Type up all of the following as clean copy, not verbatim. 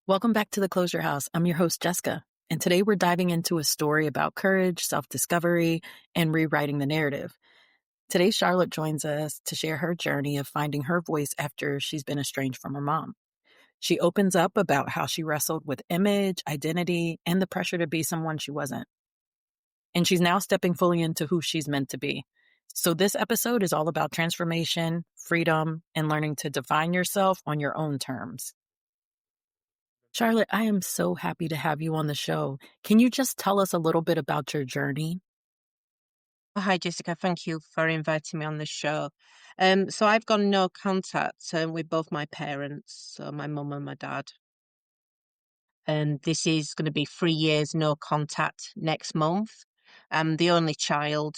Welcome back to the Closure House. I'm your host, Jessica, and today we're diving into a story about courage, self-discovery, and rewriting the narrative. Today, Charlotte joins us to share her journey of finding her voice after she's been estranged from her mom. She opens up about how she wrestled with image, identity, and the pressure to be someone she wasn't. And she's now stepping fully into who she's meant to be. So this episode is all about transformation, freedom, and learning to define yourself on your own terms. Charlotte, I am so happy to have you on the show. Can you just tell us a little bit about your journey? Hi, Jessica. Thank you for inviting me on the show. So I've got no contact with both my parents, so my mum and my dad. And this is going to be 3 years no contact next month. I'm the only child,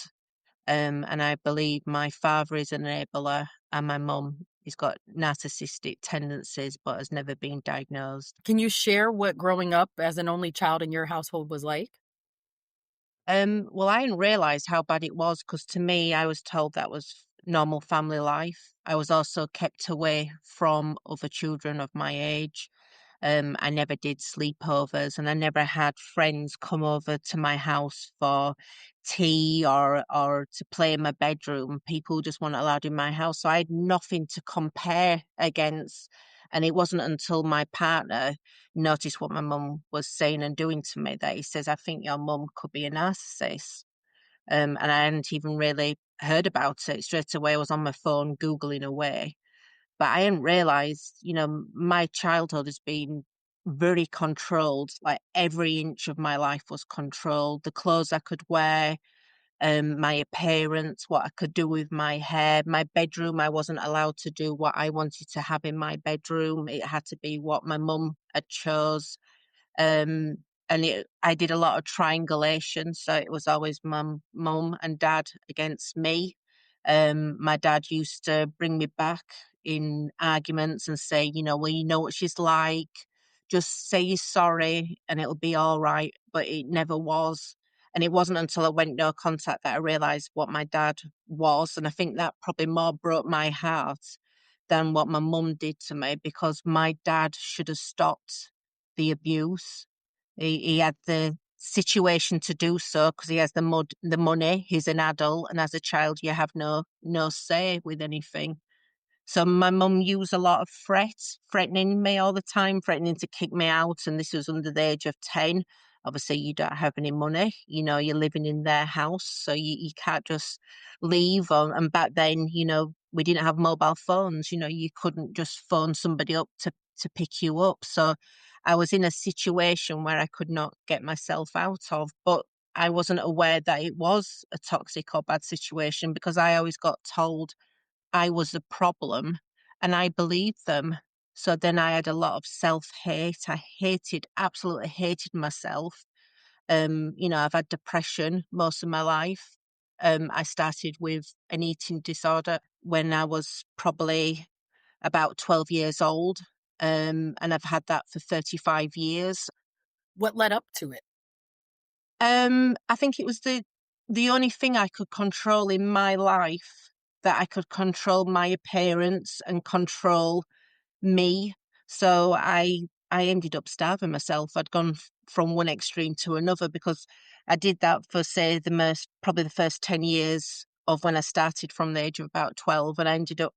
and I believe my father is an enabler, and my mum has got narcissistic tendencies, but has never been diagnosed. Can you share what growing up as an only child in your household was like? Well, I didn't realize how bad it was because to me, I was told that was normal family life. I was also kept away from other children of my age. I never did sleepovers and I never had friends come over to my house for tea or to play in my bedroom. People just weren't allowed in my house. So I had nothing to compare against. And it wasn't until my partner noticed what my mum was saying and doing to me that he says, I think your mum could be a narcissist. And I hadn't even really heard about it. Straight away, I was on my phone Googling away. But I hadn't realized, my childhood has been very controlled. Like every inch of my life was controlled. The clothes I could wear, my appearance, what I could do with my hair, my bedroom. I wasn't allowed to do what I wanted to have in my bedroom. It had to be what my mum had chose. Um, I did a lot of triangulation, so it was always mum and dad against me. My dad used to bring me back in arguments and say, well, you know what she's like. Just say you're sorry and it'll be all right. But it never was. And it wasn't until I went no contact that I realized what my dad was. And I think that probably more broke my heart than what my mum did to me because my dad should have stopped the abuse. He had the situation to do so because he has the money. He's an adult, and as a child, you have no say with anything. So my mum used a lot of threatening me all the time, threatening to kick me out. And this was under the age of 10. Obviously, you don't have any money. You're living in their house, so you can't just leave. And back then, we didn't have mobile phones. You couldn't just phone somebody up to pick you up. So I was in a situation where I could not get myself out of. But I wasn't aware that it was a toxic or bad situation because I always got told I was the problem and I believed them. So then I had a lot of self-hate. Absolutely hated myself. I've had depression most of my life. I started with an eating disorder when I was probably about 12 years old. And I've had that for 35 years. What led up to it? I think it was the only thing I could control in my life, that I could control my appearance and control me. So I ended up starving myself. I'd gone from one extreme to another because I did that for say probably the first 10 years of when I started from the age of about 12, and I ended up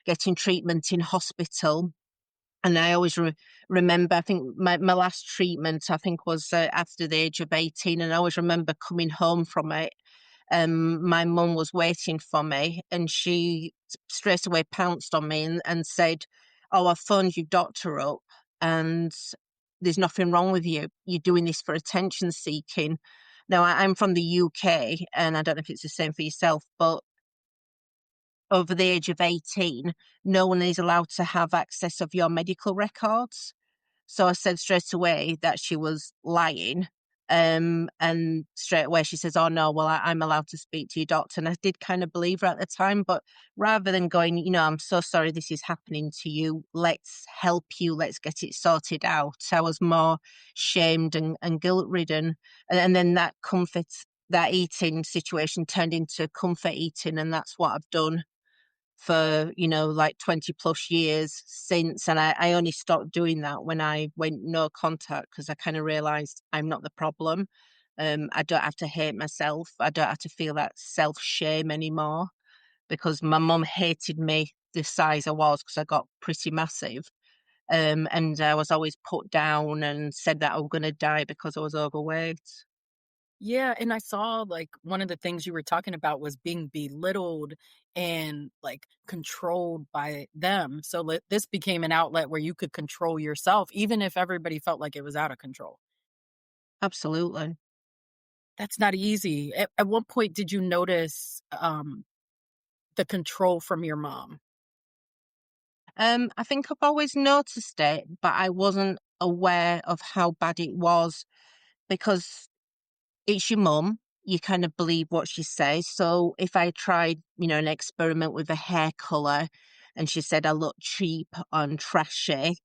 getting treatment in hospital. And I always remember, I think my last treatment, I think, was after the age of 18. And I always remember coming home from it. My mum was waiting for me and she straight away pounced on me and said, oh, I phoned your doctor up and there's nothing wrong with you. You're doing this for attention seeking. Now, I'm from the UK and I don't know if it's the same for yourself, but over the age of 18, no one is allowed to have access of your medical records. So I said straight away that she was lying. And straight away she says, oh no, well, I'm allowed to speak to your doctor. And I did kind of believe her at the time, but rather than going, I'm so sorry this is happening to you, let's help you, let's get it sorted out, I was more shamed and guilt ridden. And then that eating situation turned into comfort eating. And that's what I've done for, like 20 plus years since. And I only stopped doing that when I went no contact because I kind of realized I'm not the problem. I don't have to hate myself. I don't have to feel that self shame anymore because my mum hated me the size I was because I got pretty massive. And I was always put down and said that I was going to die because I was overweight. Yeah, and I saw, like, one of the things you were talking about was being belittled and, like, controlled by them, so this became an outlet where you could control yourself even if everybody felt like it was out of control. Absolutely. That's not easy. At what point did you notice, the control from your mom? I think I've always noticed it, but I wasn't aware of how bad it was because it's your mum. You kind of believe what she says. So if I tried, an experiment with a hair color and she said I look cheap and trashy,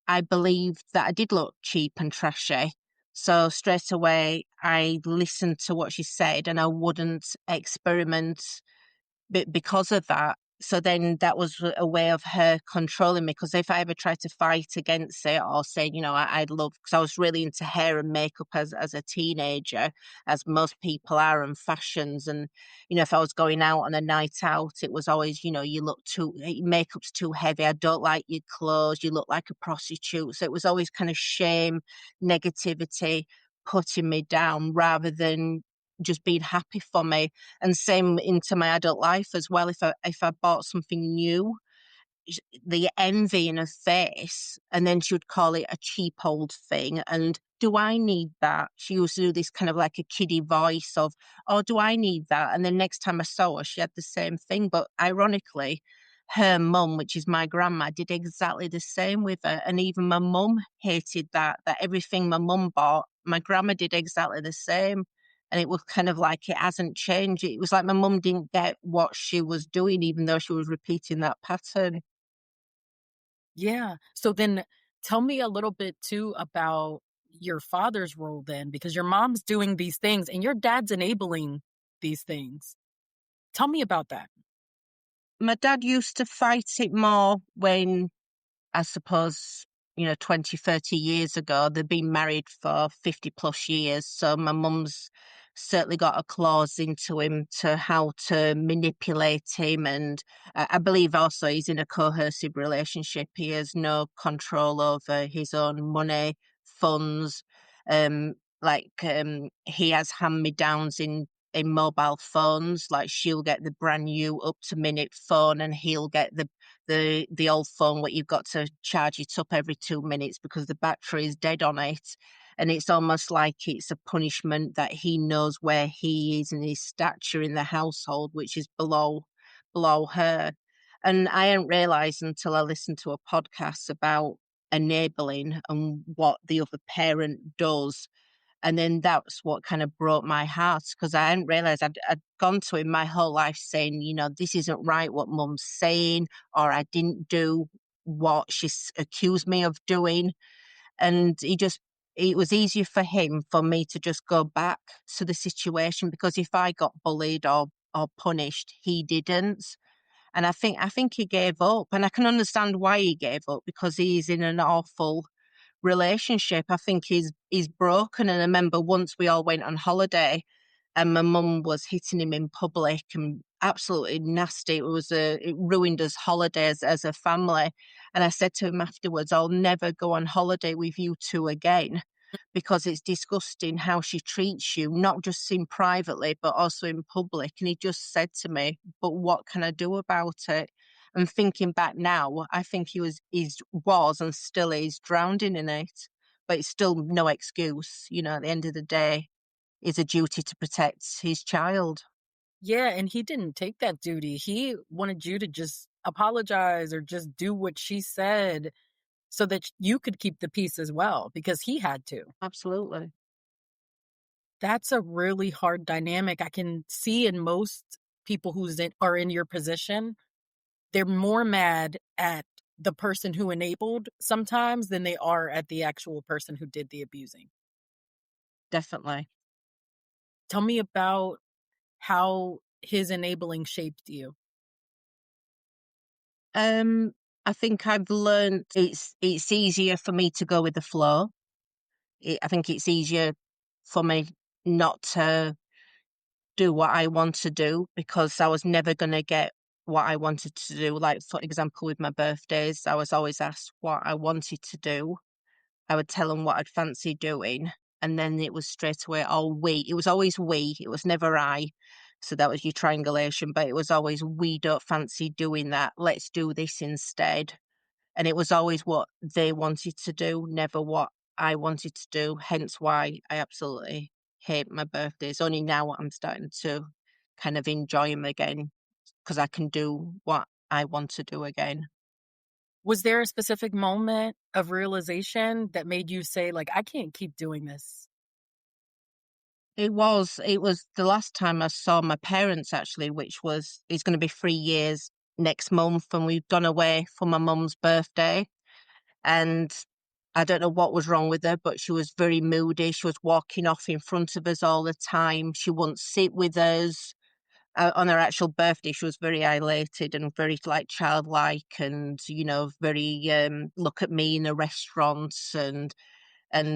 I believed that I did look cheap and trashy. So straight away, I listened to what she said and I wouldn't experiment because of that. So then that was a way of her controlling me. Because if I ever tried to fight against it or say, I'd love, because I was really into hair and makeup as a teenager, as most people are, and fashions. And, if I was going out on a night out, it was always, you look makeup's too heavy. I don't like your clothes. You look like a prostitute. So it was always kind of shame, negativity, putting me down rather than just being happy for me. And same into my adult life as well. If I bought something new, the envy in her face, and then she would call it a cheap old thing. And do I need that? She used to do this kind of like a kiddie voice of, oh, do I need that? And then next time I saw her, she had the same thing. But ironically, her mum, which is my grandma, did exactly the same with her. And even my mum hated that everything my mum bought, my grandma did exactly the same. And it was kind of like it hasn't changed. It was like my mum didn't get what she was doing, even though she was repeating that pattern. Yeah. So then tell me a little bit too about your father's role then, because your mom's doing these things and your dad's enabling these things. Tell me about that. My dad used to fight it more when, I suppose, 20, 30 years ago. They've been married for 50 plus years. So my mum's certainly got a clause into him to how to manipulate him. And I believe also he's in a coercive relationship. He has no control over his own money, funds. Um, he has hand me downs in mobile phones. Like she'll get the brand new up to minute phone and he'll get the old phone what you've got to charge it up every 2 minutes because the battery is dead on it. And it's almost like it's a punishment that he knows where he is and his stature in the household, which is below her. And I hadn't realized until I listened to a podcast about enabling and what the other parent does. And then that's what kind of broke my heart because I hadn't realized I'd gone to him my whole life saying, this isn't right what mum's saying, or I didn't do what she's accused me of doing. And it was easier for him for me to just go back to the situation because if I got bullied or punished, he didn't. And I think he gave up. And I can understand why he gave up because he's in an awful relationship. I think he's broken. And I remember once we all went on holiday and my mum was hitting him in public and absolutely nasty. It ruined us holidays as a family. And I said to him afterwards, I'll never go on holiday with you two again because it's disgusting how she treats you, not just in privately, but also in public. And he just said to me, but what can I do about it? And thinking back now, I think he was and still is drowning in it. But it's still no excuse. At the end of the day, it's a duty to protect his child. Yeah, and he didn't take that duty. He wanted you to just apologize or just do what she said so that you could keep the peace as well because he had to. Absolutely. That's a really hard dynamic. I can see in most people are in your position, they're more mad at the person who enabled sometimes than they are at the actual person who did the abusing. Definitely. Tell me about how his enabling shaped you. Um, I think I've learned it's easier for me to go with the flow. I think it's easier for me not to do what I want to do because I was never going to get what I wanted to do. Like, for example, with my birthdays, I was always asked what I wanted to do. I would tell them what I'd fancy doing. And then it was straight away, oh, we. It was always we. It was never I. So that was your triangulation. But it was always, we don't fancy doing that. Let's do this instead. And it was always what they wanted to do, never what I wanted to do. Hence why I absolutely hate my birthdays. Only now I'm starting to kind of enjoy them again because I can do what I want to do again. Was there a specific moment of realization that made you say, like, I can't keep doing this? It was the last time I saw my parents actually, which was it's going to be 3 years next month, and we've gone away for my mum's birthday. And I don't know what was wrong with her, but she was very moody. She was walking off in front of us all the time. She wouldn't sit with us. On her actual birthday, she was very elated and very like childlike, and very look at me in a restaurant and I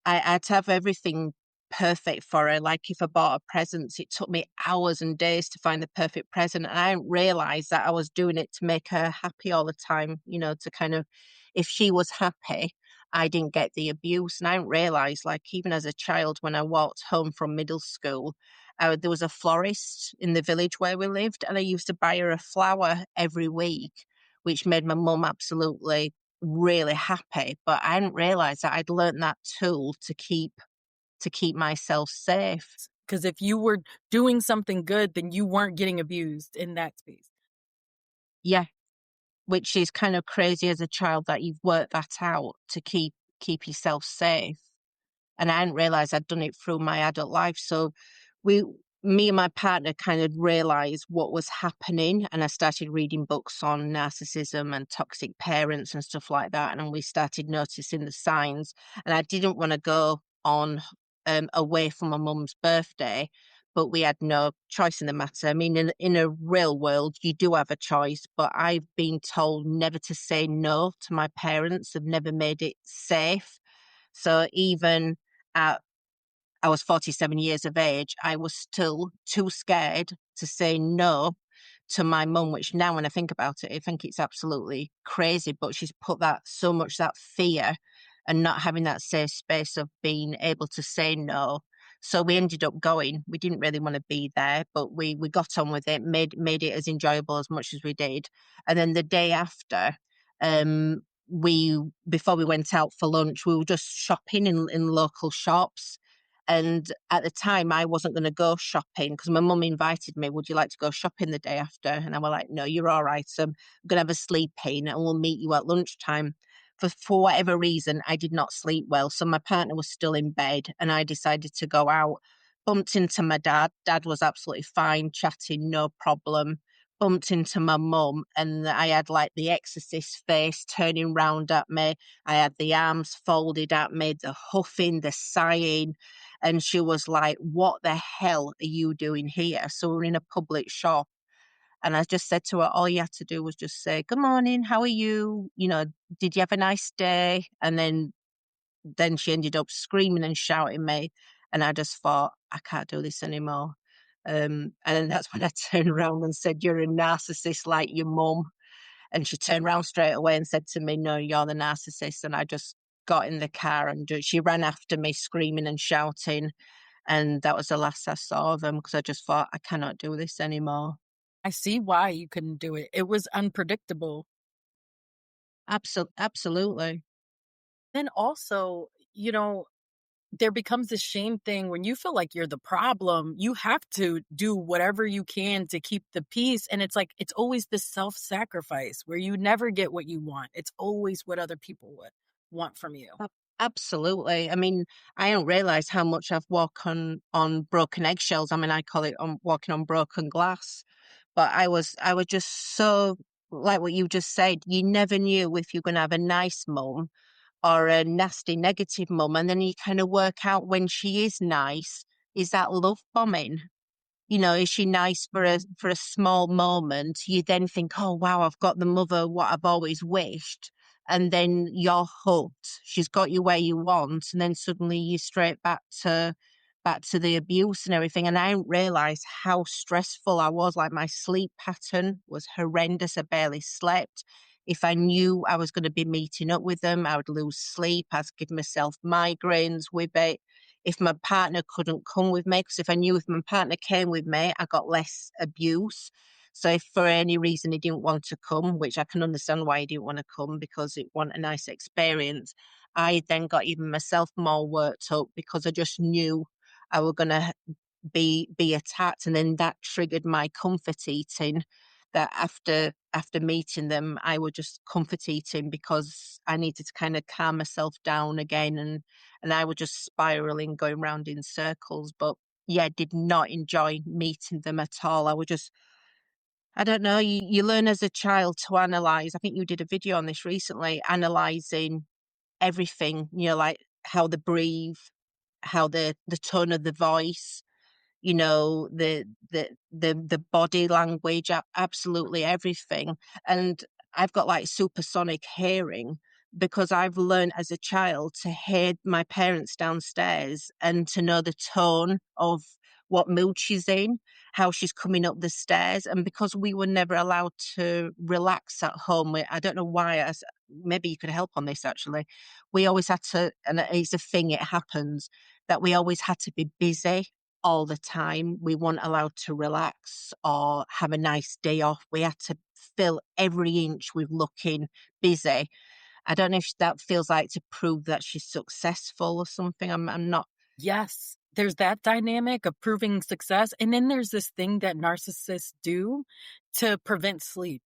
had to have everything perfect for her. Like if I bought her presents, it took me hours and days to find the perfect present, and I didn't realize that I was doing it to make her happy all the time. To kind of, if she was happy, I didn't get the abuse, and I didn't realize, like even as a child, when I walked home from middle school, there was a florist in the village where we lived, and I used to buy her a flower every week, which made my mum absolutely really happy, but I didn't realize that I'd learned that tool to keep myself safe. Because if you were doing something good, then you weren't getting abused in that space. Yeah, which is kind of crazy as a child that you've worked that out to keep yourself safe. And I didn't realize I'd done it through my adult life. So we, me and my partner kind of realized what was happening. And I started reading books on narcissism and toxic parents and stuff like that. And we started noticing the signs. And I didn't want to go on away from my mum's birthday, but we had no choice in the matter. I mean, in a real world, you do have a choice, but I've been told never to say no to my parents. They've never made it safe. So even at I was 47 years of age, I was still too scared to say no to my mum, which now when I think about it, I think it's absolutely crazy. But she's put that fear and not having that safe space of being able to say no. So we ended up going. We didn't really want to be there, but we got on with it, made it as enjoyable as much as we did. And then the day after, we before we went out for lunch, we were just shopping in local shops. And at the time, I wasn't going to go shopping because my mum invited me. Would you like to go shopping the day after? And I was like, no, you're all right. So I'm going to have a sleep in and we'll meet you at lunchtime. For whatever reason, I did not sleep well. So my partner was still in bed and I decided to go out. Bumped into my dad. Dad was absolutely fine, chatting, no problem. Bumped into my mum and I had like the exorcist face turning round at me. I had the arms folded at me, the huffing, the sighing. And she was like, what the hell are you doing here? So we're in a public shop. And I just said to her, all you had to do was just say, good morning, how are you? Did you have a nice day? And then she ended up screaming and shouting me. And I just thought, I can't do this anymore. And then that's when I turned around and said, you're a narcissist like your mum. And she turned around straight away and said to me, no, you're the narcissist. And I just got in the car and she ran after me screaming and shouting. And that was the last I saw of them because I just thought, I cannot do this anymore. I see why you couldn't do it. It was unpredictable. Absolutely. Then also, there becomes this shame thing when you feel like you're the problem. You have to do whatever you can to keep the peace. And it's like, it's always this self sacrifice where you never get what you want. It's always what other people would want from you. Absolutely. I mean, I don't realize how much I've walked on broken eggshells. I mean, I call it walking on broken glass. But I was just so like what you just said. You never knew if you're going to have a nice mum or a nasty negative mum, and then you kind of work out when she is nice, is that love bombing? Is she nice for a small moment? You then think, oh wow, I've got the mother what I've always wished, and then you're hooked. She's got you where you want, and then suddenly you're straight back to the abuse and everything. And I didn't realize how stressful I was. Like my sleep pattern was horrendous. I barely slept. If I knew I was going to be meeting up with them, I would lose sleep. I'd give myself migraines with it. If my partner couldn't come with me, because if I knew if my partner came with me, I got less abuse. So if for any reason he didn't want to come, which I can understand why he didn't want to come because it wasn't a nice experience, I then got even myself more worked up because I just knew I was going to be attacked, and then that triggered my comfort eating. That after meeting them, I would just comfort eating because I needed to kind of calm myself down again, and I was just spiraling, going round in circles. But yeah, did not enjoy meeting them at all. I was just, I don't know. You learn as a child to analyze. I think you did a video on this recently, analyzing everything. Like how they breathe, how the tone of the voice, the body language, absolutely everything. And I've got like supersonic hearing because I've learned as a child to hear my parents downstairs and to know the tone of what mood she's in, how she's coming up the stairs. And because we were never allowed to relax at home, I don't know why, maybe you could help on this actually. We always had to, and it's a thing, it happens, that we always had to be busy all the time. We weren't allowed to relax or have a nice day off. We had to fill every inch with looking busy. I don't know if that feels like to prove that she's successful or something. I'm not. Yes, there's that dynamic of proving success. And then there's this thing that narcissists do to prevent sleep.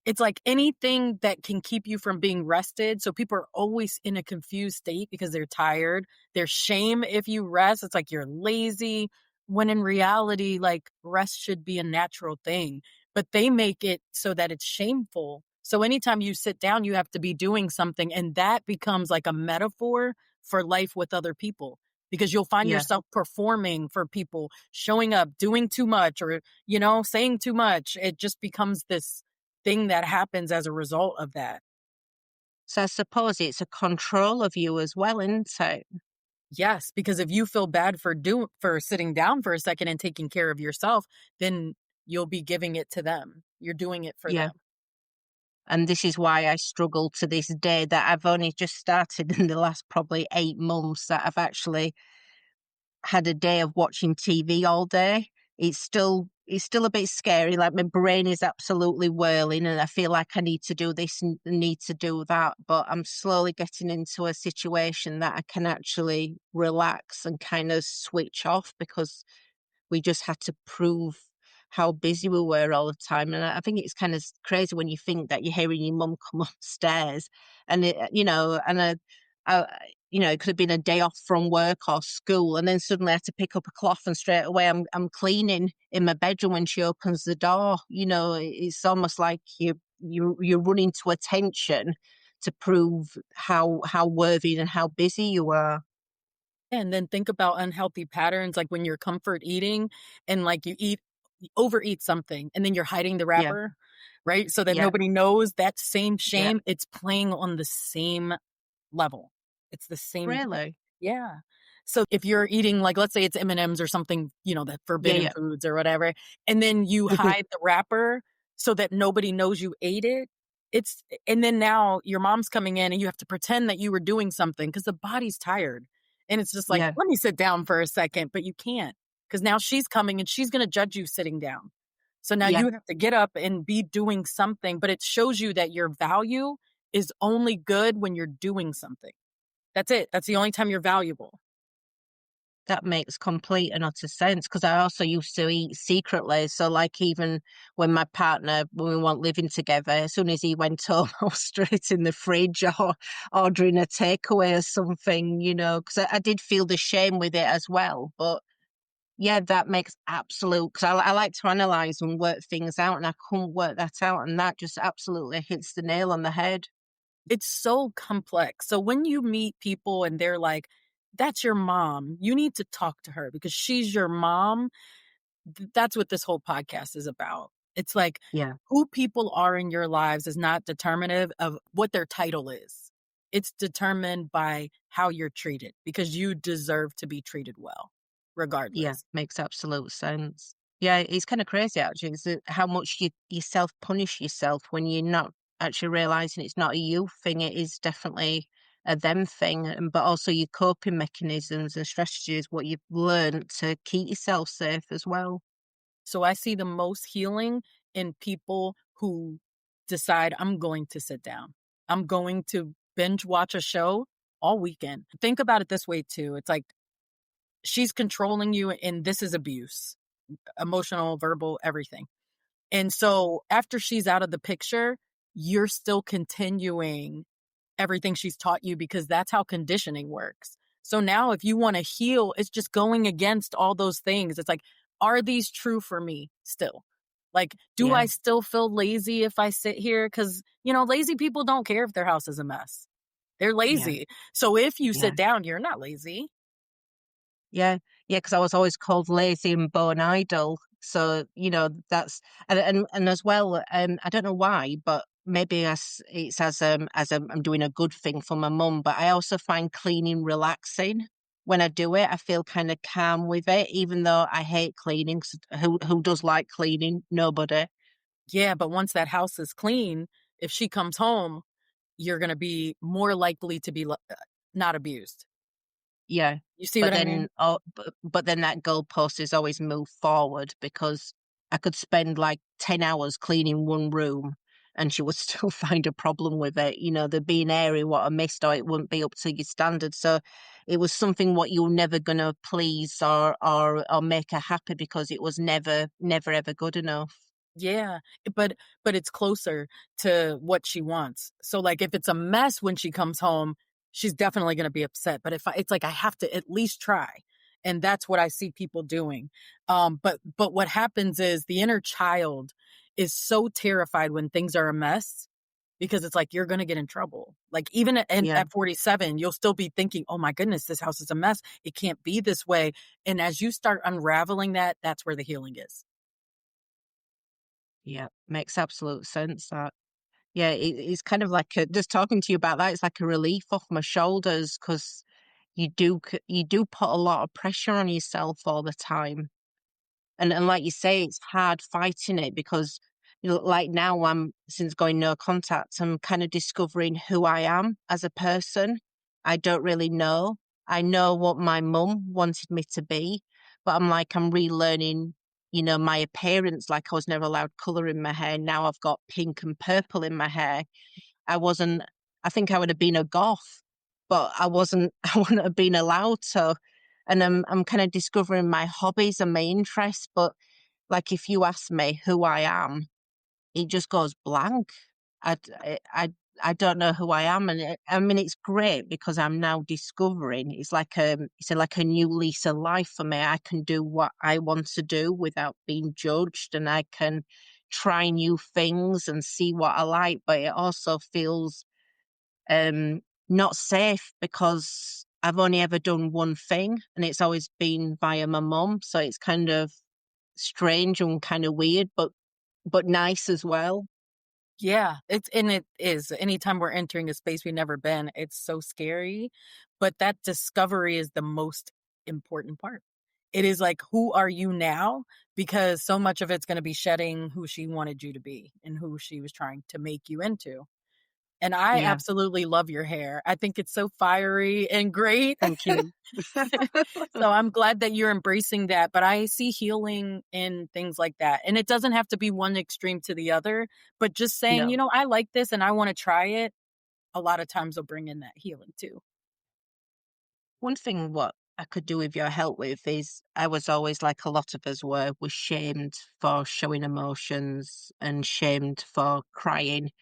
It's like anything that can keep you from being rested. So people are always in a confused state because they're tired. There's shame if you rest. It's like you're lazy. When in reality, like rest should be a natural thing, but they make it so that it's shameful. So anytime you sit down, you have to be doing something. And that becomes like a metaphor for life with other people because you'll find Yeah. yourself performing for people, showing up, doing too much or, saying too much. It just becomes this thing that happens as a result of that. So I suppose it's a control of you as well, isn't it? Yes, because if you feel bad for sitting down for a second and taking care of yourself, then you'll be giving it to them. You're doing it for Yeah. them. And this is why I struggle to this day that I've only just started in the last probably 8 months that I've actually had a day of watching TV all day. It's still a bit scary. Like my brain is absolutely whirling, and I feel like I need to do this and need to do that. But I'm slowly getting into a situation that I can actually relax and kind of switch off because we just had to prove how busy we were all the time. And I think it's kind of crazy when you think that you're hearing your mum come upstairs and it could have been a day off from work or school. And then suddenly I had to pick up a cloth and straight away I'm cleaning in my bedroom when she opens the door. It's almost like you're running to attention to prove how worthy and how busy you are. And then think about unhealthy patterns like when you're comfort eating and like you overeat something and then you're hiding the Yeah, wrapper, right? So that yeah, nobody knows that same yeah. shame, it's playing on the same level. It's the same thing. Really? Yeah. So if you're eating, like, let's say it's M&Ms or something, that Yeah, forbidden yeah. foods or whatever, and then you hide the wrapper so that nobody knows you ate it. And then now your mom's coming in and you have to pretend that you were doing something because the body's tired. And it's just like, Yeah, let me sit down for a second, but you can't because now she's coming and she's going to judge you sitting down. So now yeah. you have to get up and be doing something, but it shows you that your value is only good when you're doing something. That's it. That's the only time you're valuable. That makes complete and utter sense because I also used to eat secretly. So, like, even when we weren't living together, as soon as he went home, I was straight in the fridge or ordering a takeaway or something, because I did feel the shame with it as well. But yeah, that makes absolute, because I like to analyze and work things out, and I couldn't work that out. And that just absolutely hits the nail on the head. It's so complex. So when you meet people and they're like, that's your mom, you need to talk to her because she's your mom. That's what this whole podcast is about. It's like Yeah, who people are in your lives is not determinative of what their title is. It's determined by how you're treated because you deserve to be treated well, yeah, regardless. makes absolute sense. Yeah, it's kind of crazy actually. Is that how much you self punish yourself when you're not actually realizing it's not a you thing. It is definitely a them thing, and but also your coping mechanisms and strategies, what you've learned to keep yourself safe as well. So I see the most healing in people who decide I'm going to sit down. I'm going to binge watch a show all weekend. Think about it this way too. It's like she's controlling you and this is abuse, emotional, verbal, everything. And so after she's out of the picture, you're still continuing everything she's taught you because that's how conditioning works. So now if you want to heal, it's just going against all those things. It's like, are these true for me still? Like, do Yeah, I still feel lazy if I sit here? Because, lazy people don't care if their house is a mess. They're yeah, lazy. So if you yeah. sit down, you're not lazy. Yeah, yeah, because I was always called lazy and bone idle. So, that's and as well, I don't know why, but maybe it's as I'm doing a good thing for my mum, but I also find cleaning relaxing. When I do it, I feel kind of calm with it, even though I hate cleaning. 'Cause who does like cleaning? Nobody. Yeah, but once that house is clean, if she comes home, you're going to be more likely to be not abused. Yeah, You see but what I then mean? but then that goalpost is always moved forward because I could spend like 10 hours cleaning one room and she would still find a problem with it. There'd be an area what I missed or it wouldn't be up to your standard. So it was something what you're never gonna please or make her happy because it was never ever good enough. Yeah, but it's closer to what she wants. So, like, if it's a mess when she comes home, she's definitely gonna be upset, but if I it's like I have to at least try, and that's what I see people doing. But what happens is the inner child is so terrified when things are a mess because it's like you're gonna get in trouble. Like, even Yeah, at 47, you'll still be thinking, "Oh my goodness, this house is a mess. It can't be this way," and as you start unraveling that, that's where the healing is. yeah. Makes absolute sense that. Yeah, it's kind of like just talking to you about that, it's like a relief off my shoulders because you do put a lot of pressure on yourself all the time. And like you say, it's hard fighting it because, like now since going no contact, I'm kind of discovering who I am as a person. I don't really know. I know what my mum wanted me to be, but I'm relearning, my appearance. Like I was never allowed color in my hair. Now I've got pink and purple in my hair. I wasn't, I think I would have been a goth, but I wasn't, I wouldn't have been allowed to. And I'm kind of discovering my hobbies and my interests. But like, if you ask me who I am, it just goes blank. I, I don't know who I am. And I mean, it's great because I'm now discovering it's like a new lease of life for me. I can do what I want to do without being judged and I can try new things and see what I like. But it also feels um, not safe because I've only ever done one thing and it's always been via my mum. So it's kind of strange and kind of weird, but nice as well. Yeah, it is. Anytime we're entering a space we've never been, it's so scary, but that discovery is the most important part. It is like, who are you now? Because so much of it's gonna be shedding who she wanted you to be and who she was trying to make you into. And I Yeah, absolutely love your hair. I think it's so fiery and great. thank you. So I'm glad that you're embracing that, but I see healing in things like that. And it doesn't have to be one extreme to the other, but just saying, No. I like this and I want to try it, a lot of times will bring in that healing too. One thing what I could do with your help with is I was always like a lot of us was shamed for showing emotions and shamed for crying.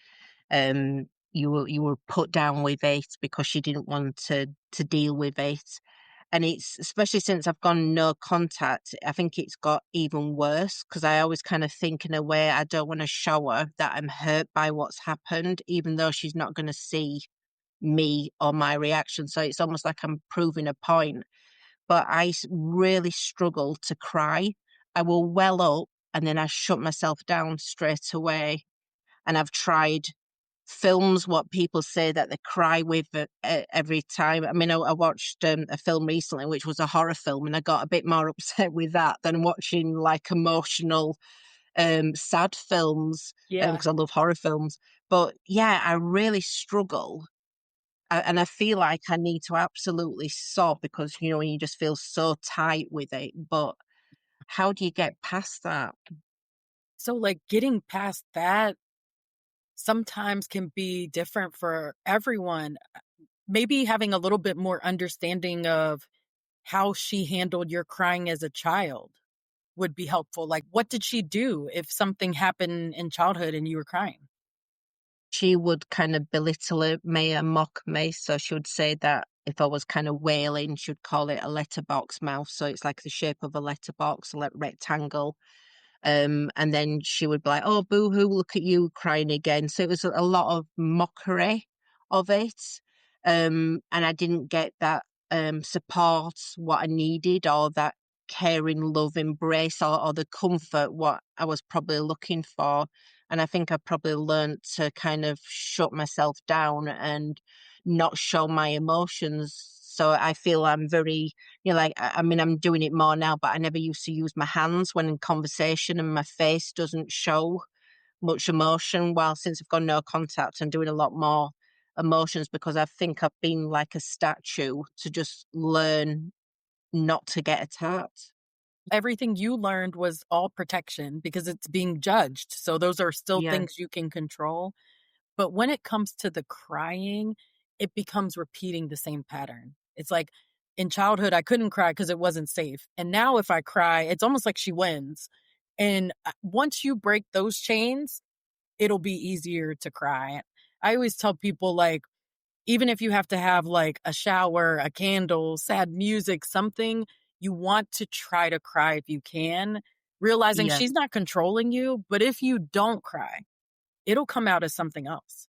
You were put down with it because you didn't want to deal with it. And it's especially since I've gone no contact, I think it's got even worse because I always kind of think in a way I don't want to show her that I'm hurt by what's happened, even though she's not going to see me or my reaction. So it's almost like I'm proving a point. But really struggle to cry. I will well up and then I shut myself down straight away. And I've tried films, what people say that they cry with every time. I mean, I watched a film recently, which was a horror film, and I got a bit more upset with that than watching like emotional, sad films, Yeah. because I love horror films. But yeah, I really struggle. And I feel like I need to absolutely sob because, you just feel so tight with it. But how do you get past that? So, like, getting past that sometimes can be different for everyone. Maybe having a little bit more understanding of how she handled your crying as a child would be helpful. Like, what did she do if something happened in childhood and you were crying? She would kind of belittle me and mock me. So she would say that if I was kind of wailing, she'd call it a letterbox mouth. So it's like the shape of a letterbox, like rectangle. And then she would be like, "Oh, boo hoo, look at you crying again." So it was a lot of mockery of it. And I didn't get that support what I needed, or that caring love embrace, or the comfort what I was probably looking for. And I think I probably learned to kind of shut myself down and not show my emotions. So I feel I'm very, like, I mean, I'm doing it more now, but I never used to use my hands when in conversation, and my face doesn't show much emotion. While since I've got no contact, I'm doing a lot more emotions because I think I've been like a statue to just learn not to get attacked. Everything you learned was all protection because it's being judged. So, those are still Yeah, things you can control. But when it comes to the crying, it becomes repeating the same pattern. It's like in childhood, I couldn't cry because it wasn't safe. And now, if I cry, it's almost like she wins. And once you break those chains, it'll be easier to cry. I always tell people, like, even if you have to have like a shower, a candle, sad music, something, you want to try to cry if you can, realizing yeah, she's not controlling you. But if you don't cry, it'll come out as something else.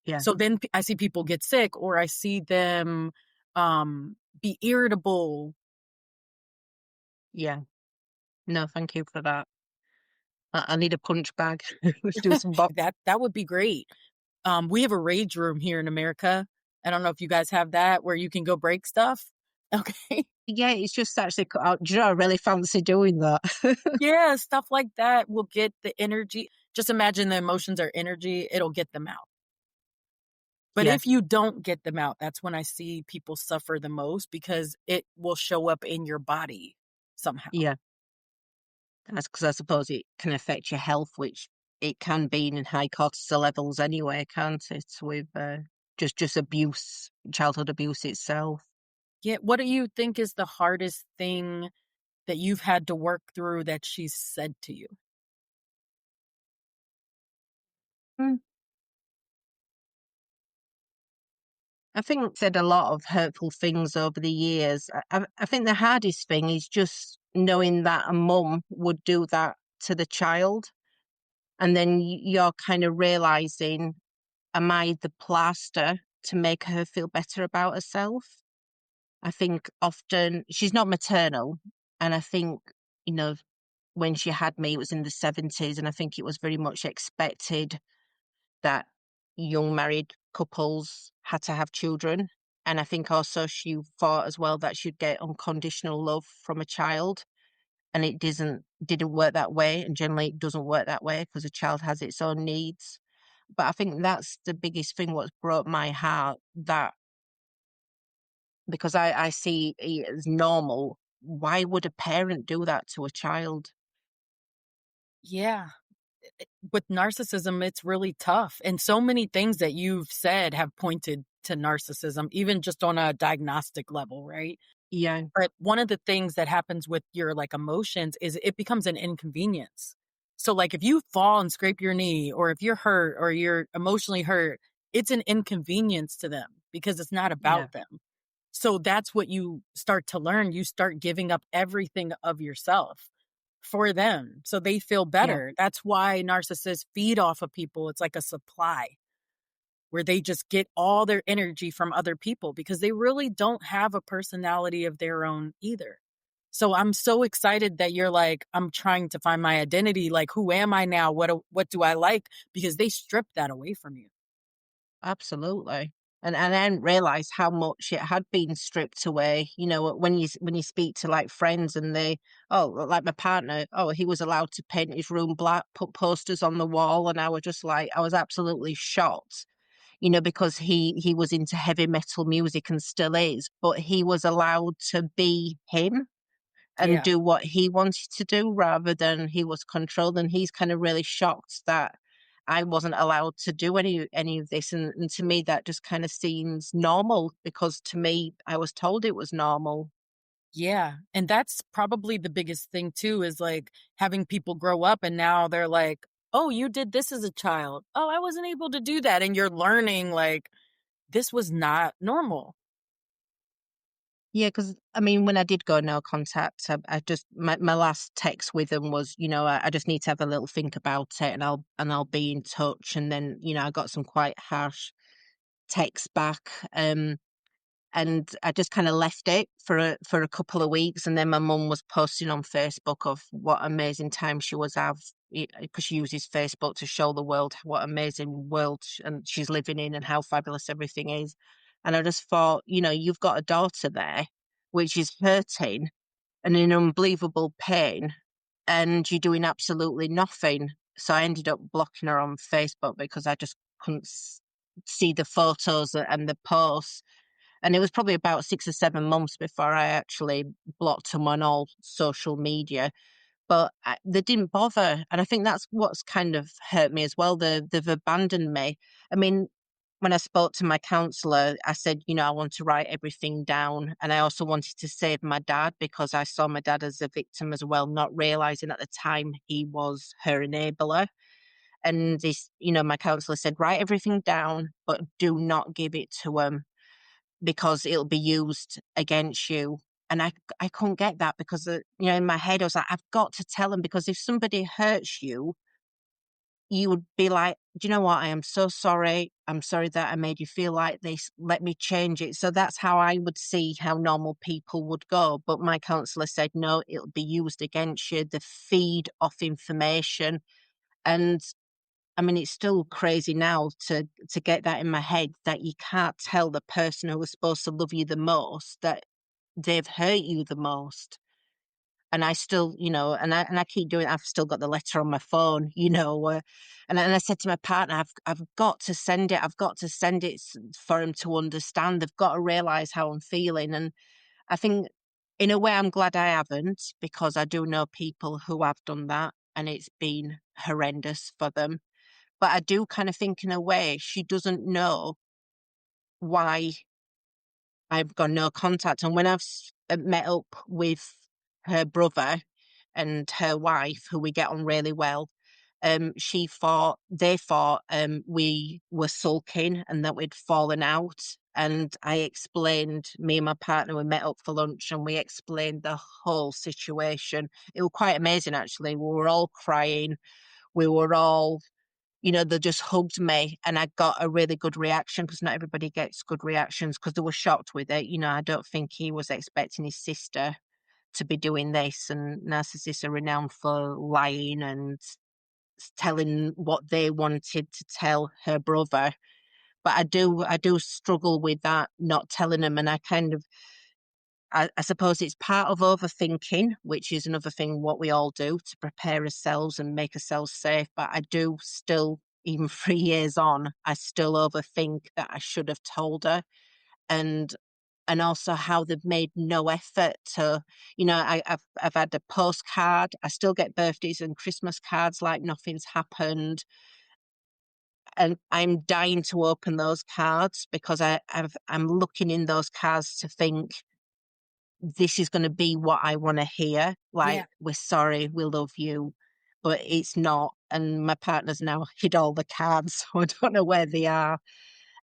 yeah, So then I see people get sick or I see them be irritable. yeah. No, thank you for that. I need a punch bag. Do some box. That would be great. We have a rage room here in America. I don't know if you guys have that where you can go break stuff. Okay. Yeah, it's just actually cut out. Do you know, I really fancy doing that. Yeah, stuff like that will get the energy. Just imagine the emotions are energy, it'll get them out. But Yeah, if you don't get them out, that's when I see people suffer the most because it will show up in your body somehow. yeah. That's because I suppose it can affect your health, which it can be in high cortisol levels anyway, can't it? With just abuse, childhood abuse itself. Yeah, what do you think is the hardest thing that you've had to work through that she's said to you? Mm. I think said a lot of hurtful things over the years. I think the hardest thing is just knowing that a mum would do that to the child, and then you're kind of realizing, am I the plaster to make her feel better about herself? I think often she's not maternal, and I think, you know, when she had me, it was in the 70s, and I think it was very much expected that young married couples had to have children. And I think also she thought as well that she'd get unconditional love from a child. And it didn't work that way. And generally it doesn't work that way because a child has its own needs. But I think that's the biggest thing what's broke my heart, that because I see it as normal. Why would a parent do that to a child? Yeah. With narcissism, it's really tough. And so many things that you've said have pointed to narcissism, even just on a diagnostic level, right? Yeah, But one of the things that happens with your like emotions is it becomes an inconvenience. So like if you fall and scrape your knee or if you're hurt or you're emotionally hurt, it's an inconvenience to them because it's not yeah, about them. So that's what you start to learn. You start giving up everything of yourself for them so they feel yeah, better. That's why narcissists feed off of people. It's like a supply where they just get all their energy from other people because they really don't have a personality of their own either. So I'm so excited that you're like, I'm trying to find my identity. Like, who am I now? What do I like? Because they stripped that away from you. Absolutely. And I didn't realize how much it had been stripped away. You know, when you speak to like friends and they, oh, like my partner, oh, he was allowed to paint his room black, put posters on the wall, and I was just like, I was absolutely shocked. You know, because he was into heavy metal music and still is, but he was allowed to be him and Yeah. do what he wanted to do rather than he was controlled. And he's kind of really shocked that I wasn't allowed to do any of this. And to me, that just kind of seems normal because to me, I was told it was normal. Yeah. And that's probably the biggest thing too, is like having people grow up and now they're like, oh, you did this as a child. Oh, I wasn't able to do that. And you're learning like this was not normal. Yeah, because I mean, when I did go no contact, I just my last text with them was, you know, I just need to have a little think about it, and I'll be in touch. And then, you know, I got some quite harsh texts back, and I just kind of left it for a couple of weeks, and then my mum was posting on Facebook of what amazing time she was have because she uses Facebook to show the world what amazing world and she's living in and how fabulous everything is. And I just thought, you know, you've got a daughter there, which is hurting and in unbelievable pain, and you're doing absolutely nothing. So I ended up blocking her on Facebook because I just couldn't see the photos and the posts, and it was probably about 6 or 7 months before I actually blocked them on all social media. But they didn't bother. And I think that's what's kind of hurt me as well. They've abandoned me. I mean, when I spoke to my counselor, I said, you know, I want to write everything down. And I also wanted to save my dad because I saw my dad as a victim as well, not realizing at the time he was her enabler. And this, you know, my counselor said, write everything down, but do not give it to him because it'll be used against you. And I couldn't get that because, you know, in my head, I was like, I've got to tell them because if somebody hurts you, you would be like, do you know what? I am so sorry. I'm sorry that I made you feel like this. Let me change it. So that's how I would see how normal people would go. But my counselor said, no, it'll be used against you. The feed off information. And I mean, it's still crazy now to get that in my head that you can't tell the person who was supposed to love you the most that they've hurt you the most. And I still, you know, and I keep doing. I've still got the letter on my phone, you know, and I said to my partner, I've got to send it. I've got to send it for him to understand. They've got to realize how I'm feeling. And I think, in a way, I'm glad I haven't because I do know people who have done that, and it's been horrendous for them. But I do kind of think, in a way, she doesn't know why I've got no contact. And when met up with her brother and her wife, who we get on really well, they thought we were sulking and that we'd fallen out. And I explained, me and my partner, we met up for lunch and we explained the whole situation. It was quite amazing, actually. We were all crying. We were all, you know, they just hugged me and I got a really good reaction because not everybody gets good reactions because they were shocked with it. You know, I don't think he was expecting his sister to be doing this, and narcissists are renowned for lying and telling what they wanted to tell her brother. But I do struggle with that, not telling him. And I kind of, I suppose it's part of overthinking, which is another thing what we all do to prepare ourselves and make ourselves safe. But I do still, even 3 years on, I still overthink that I should have told her. And also how they've made no effort to, you know, I've had a postcard. I still get birthdays and Christmas cards like nothing's happened. And I'm dying to open those cards because I'm looking in those cards to think, this is going to be what I want to hear. Like, Yeah. we're sorry, we love you, but it's not. And my partner's now hid all the cards, so I don't know where they are.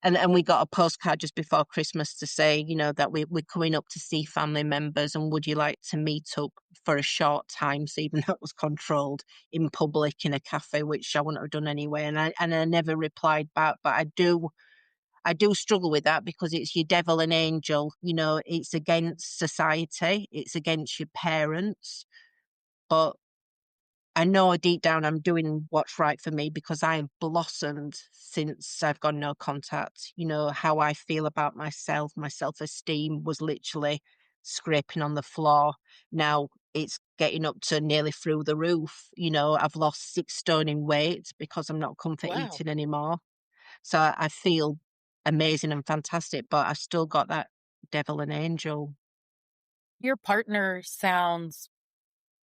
And we got a postcard just before Christmas to say, you know, that we're coming up to see family members and would you like to meet up for a short time? So even that was controlled in public in a cafe, which I wouldn't have done anyway. And I never replied back, but I do struggle with that because it's your devil and angel. You know, it's against society, it's against your parents. But I know deep down I'm doing what's right for me because I have blossomed since I've got no contact. You know, how I feel about myself, my self-esteem was literally scraping on the floor. Now it's getting up to nearly through the roof. You know, I've lost 6 stone in weight because I'm not comfort Wow. eating anymore. So I feel amazing and fantastic, but I've still got that devil and angel. Your partner sounds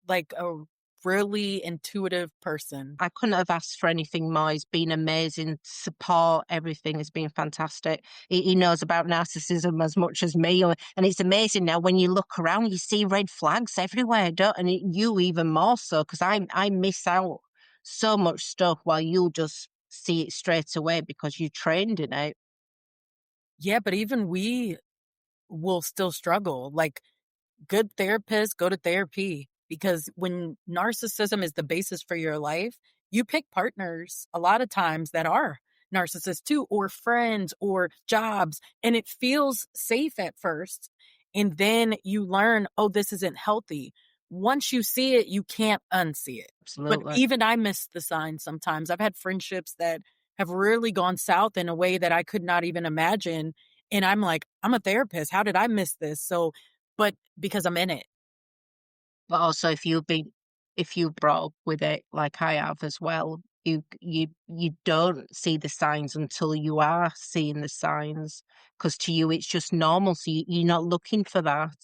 like a really intuitive person. I couldn't have asked for anything more. He's been amazing. Support, everything has been fantastic. He knows about narcissism as much as me. And it's amazing now when you look around, you see red flags everywhere, don't? And you even more so, because I miss out so much stuff while you just see it straight away because you trained in it. Yeah, but even we will still struggle. Like, good therapists go to therapy because when narcissism is the basis for your life, you pick partners a lot of times that are narcissists too, or friends or jobs, and it feels safe at first. And then you learn, oh, this isn't healthy. Once you see it, you can't unsee it. But Absolutely. even I miss the signs sometimes. I've had friendships that have really gone south in a way that I could not even imagine. And I'm like, I'm a therapist. How did I miss this? So, but because I'm in it. But also, if you brought up with it like I have as well, you don't see the signs until you are seeing the signs, because to you it's just normal. So you're not looking for that.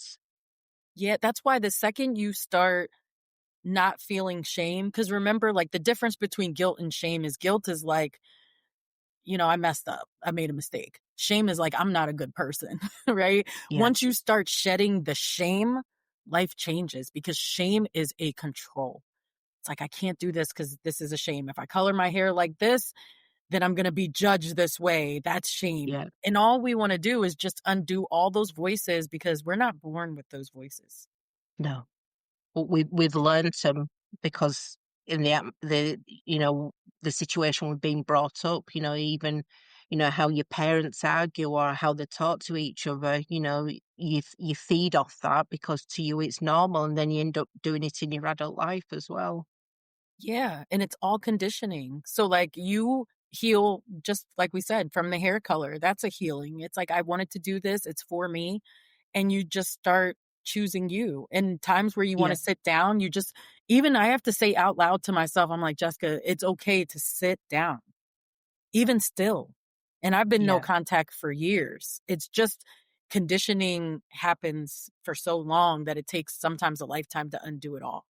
Yeah, that's why the second you start not feeling shame, because remember, like the difference between guilt and shame is guilt is like, I messed up. I made a mistake. Shame is like, I'm not a good person, right? Yeah, Once you start shedding the shame, life changes because shame is a control. It's like, I can't do this because this is a shame. If I color my hair like this, then I'm going to be judged this way. That's shame. yeah, And all we want to do is just undo all those voices because we're not born with those voices. no. But we've learned them because in the you know the situation we've been brought up. You know, even how your parents argue or how they talk to each other. You know, you feed off that because to you it's normal, and then you end up doing it in your adult life as well. Yeah, and it's all conditioning. So, like, you heal, just like we said, from the hair color. That's a healing. It's like, I wanted to do this, it's for me. And you just start choosing you. And times where you want Yeah, to sit down, you just, even I have to say out loud to myself, I'm like, Jessica, it's okay to sit down, even still. And I've been no yeah. contact for years. It's just conditioning happens for so long that it takes sometimes a lifetime to undo it all.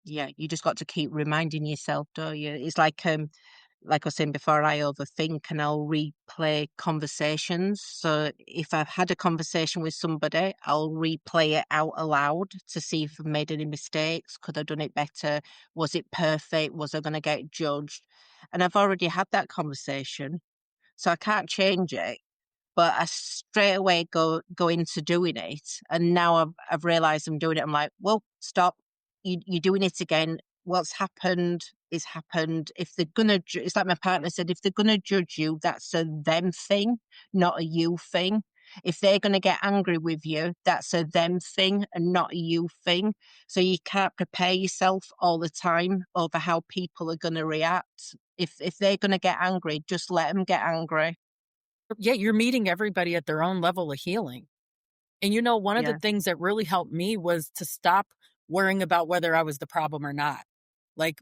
Yeah, you just got to keep reminding yourself, don't you? It's like I was saying before, I overthink and I'll replay conversations. So if I've had a conversation with somebody, I'll replay it out aloud to see if I've made any mistakes. Could I have done it better? Was it perfect? Was I going to get judged? And I've already had that conversation, so I can't change it, but I straight away go into doing it. And now I've realized I'm doing it. I'm like, well, stop. You're doing it again. What's happened is happened. If they're gonna, it's like my partner said, if they're gonna judge you, that's a them thing, not a you thing. If they're gonna get angry with you, that's a them thing and not a you thing. So you can't prepare yourself all the time over how people are gonna react. If they're gonna get angry, just let them get angry. Yeah, you're meeting everybody at their own level of healing. And one of the Yeah. things that really helped me was to stop worrying about whether I was the problem or not. Like,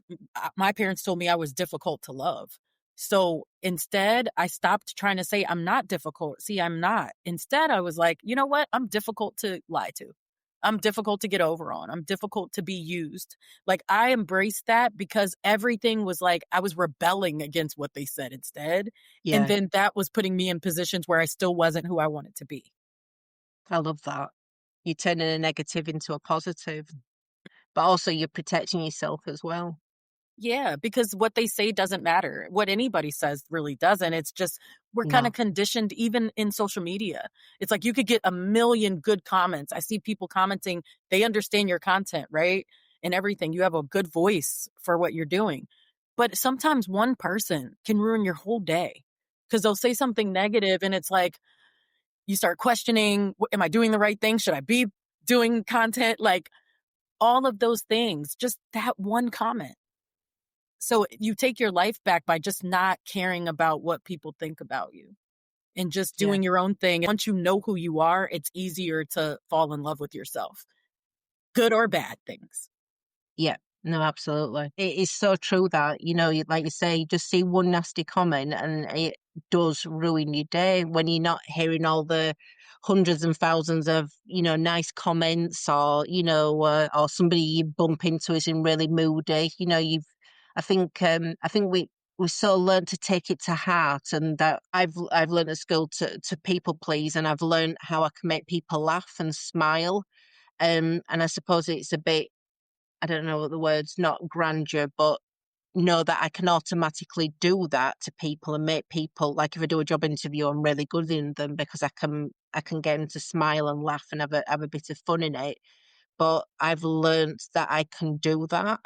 my parents told me I was difficult to love. So instead, I stopped trying to say I'm not difficult. See, I'm not. Instead, I was like, you know what? I'm difficult to lie to. I'm difficult to get over on. I'm difficult to be used. Like, I embraced that because everything was like I was rebelling against what they said instead. And Yeah. then that was putting me in positions where I still wasn't who I wanted to be. I love that. You're turning a negative into a positive, but also you're protecting yourself as well. Yeah, because what they say doesn't matter. What anybody says really doesn't. It's just we're kind of No. conditioned even in social media. It's like you could get a million good comments. I see people commenting, they understand your content, right? And everything. You have a good voice for what you're doing. But sometimes one person can ruin your whole day. because they'll say something negative and it's like you start questioning, am I doing the right thing? Should I be doing content? Like all of those things, just that one comment. So you take your life back by just not caring about what people think about you and just Yeah. doing your own thing. Once you know who you are, it's easier to fall in love with yourself, good or bad things. Yeah, no, absolutely. It is so true that, like you say, you just see one nasty comment and it does ruin your day when you're not hearing all the hundreds and thousands of, nice comments or somebody you bump into is in really moody. I think we so learned to take it to heart, and that I've learned at school to people please, and I've learned how I can make people laugh and smile. And I suppose it's a bit, I don't know what the words, not grandeur, but know that I can automatically do that to people and make people, like if I do a job interview, I'm really good in them because I can get them to smile and laugh and have a bit of fun in it. But I've learned that I can do that,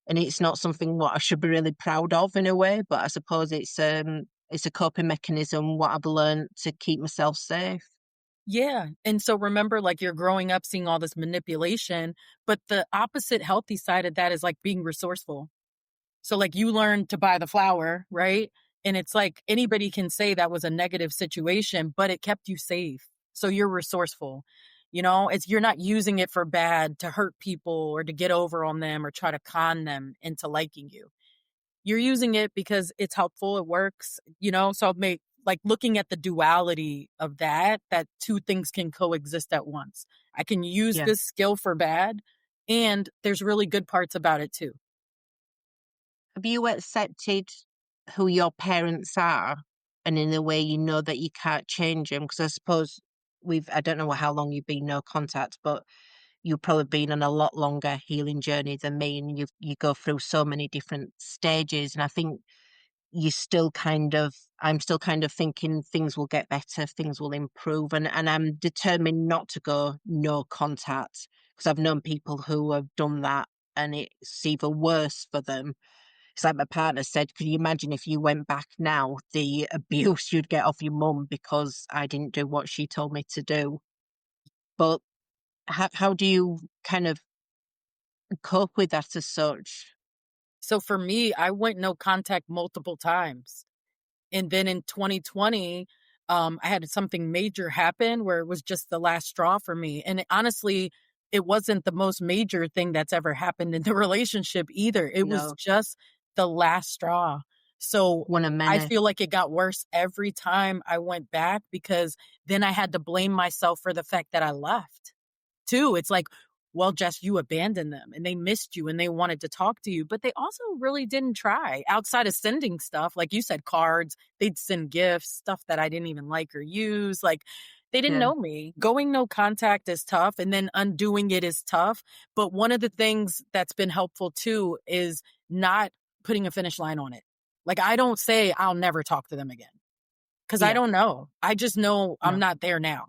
and it's not something what I should be really proud of in a way. But I suppose it's a coping mechanism what I've learned to keep myself safe. Yeah. And so remember, like you're growing up seeing all this manipulation, but the opposite healthy side of that is like being resourceful. So like you learned to buy the flour, right? And it's like anybody can say that was a negative situation, but it kept you safe. So you're resourceful. It's you're not using it for bad to hurt people or to get over on them or try to con them into liking you. You're using it because it's helpful, it works. So make like looking at the duality of that two things can coexist at once. I can use Yeah. this skill for bad, and there's really good parts about it too. Have you accepted who your parents are, and in a way you know that you can't change them? Because I suppose I don't know how long you've been no contact, but you've probably been on a lot longer healing journey than me, and you go through so many different stages. And I think you still I'm still kind of thinking things will get better, things will improve. And I'm determined not to go no contact because I've known people who have done that and it's even worse for them. It's like my partner said, could you imagine if you went back now, the abuse you'd get off your mum because I didn't do what she told me to do? But how do you kind of cope with that as such? So for me, I went no contact multiple times. And then in 2020, I had something major happen where it was just the last straw for me. And honestly, it wasn't the most major thing that's ever happened in the relationship either. It was No, just the last straw. So one of I many. feel like it got worse every time I went back because then I had to blame myself for the fact that I left too. It's like, well, Jess, you abandoned them and they missed you and they wanted to talk to you, but they also really didn't try outside of sending stuff. Like you said, cards, they'd send gifts, stuff that I didn't even like or use. Like they didn't Yeah, know me. Going no contact is tough and then undoing it is tough. But one of the things that's been helpful too is not putting a finish line on it. Like I don't say I'll never talk to them again because I yeah, don't know. I just know I'm no, not there now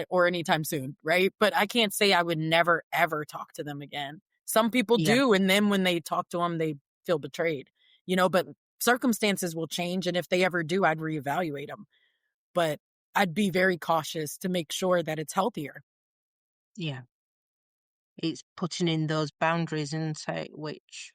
or anytime soon, right? But I can't say I would never ever talk to them again. Some people yeah, do, and then when they talk to them, they feel betrayed. But circumstances will change, and if they ever do, I'd reevaluate them. But I'd be very cautious to make sure that it's healthier. yeah. It's putting in those boundaries, isn't it? Which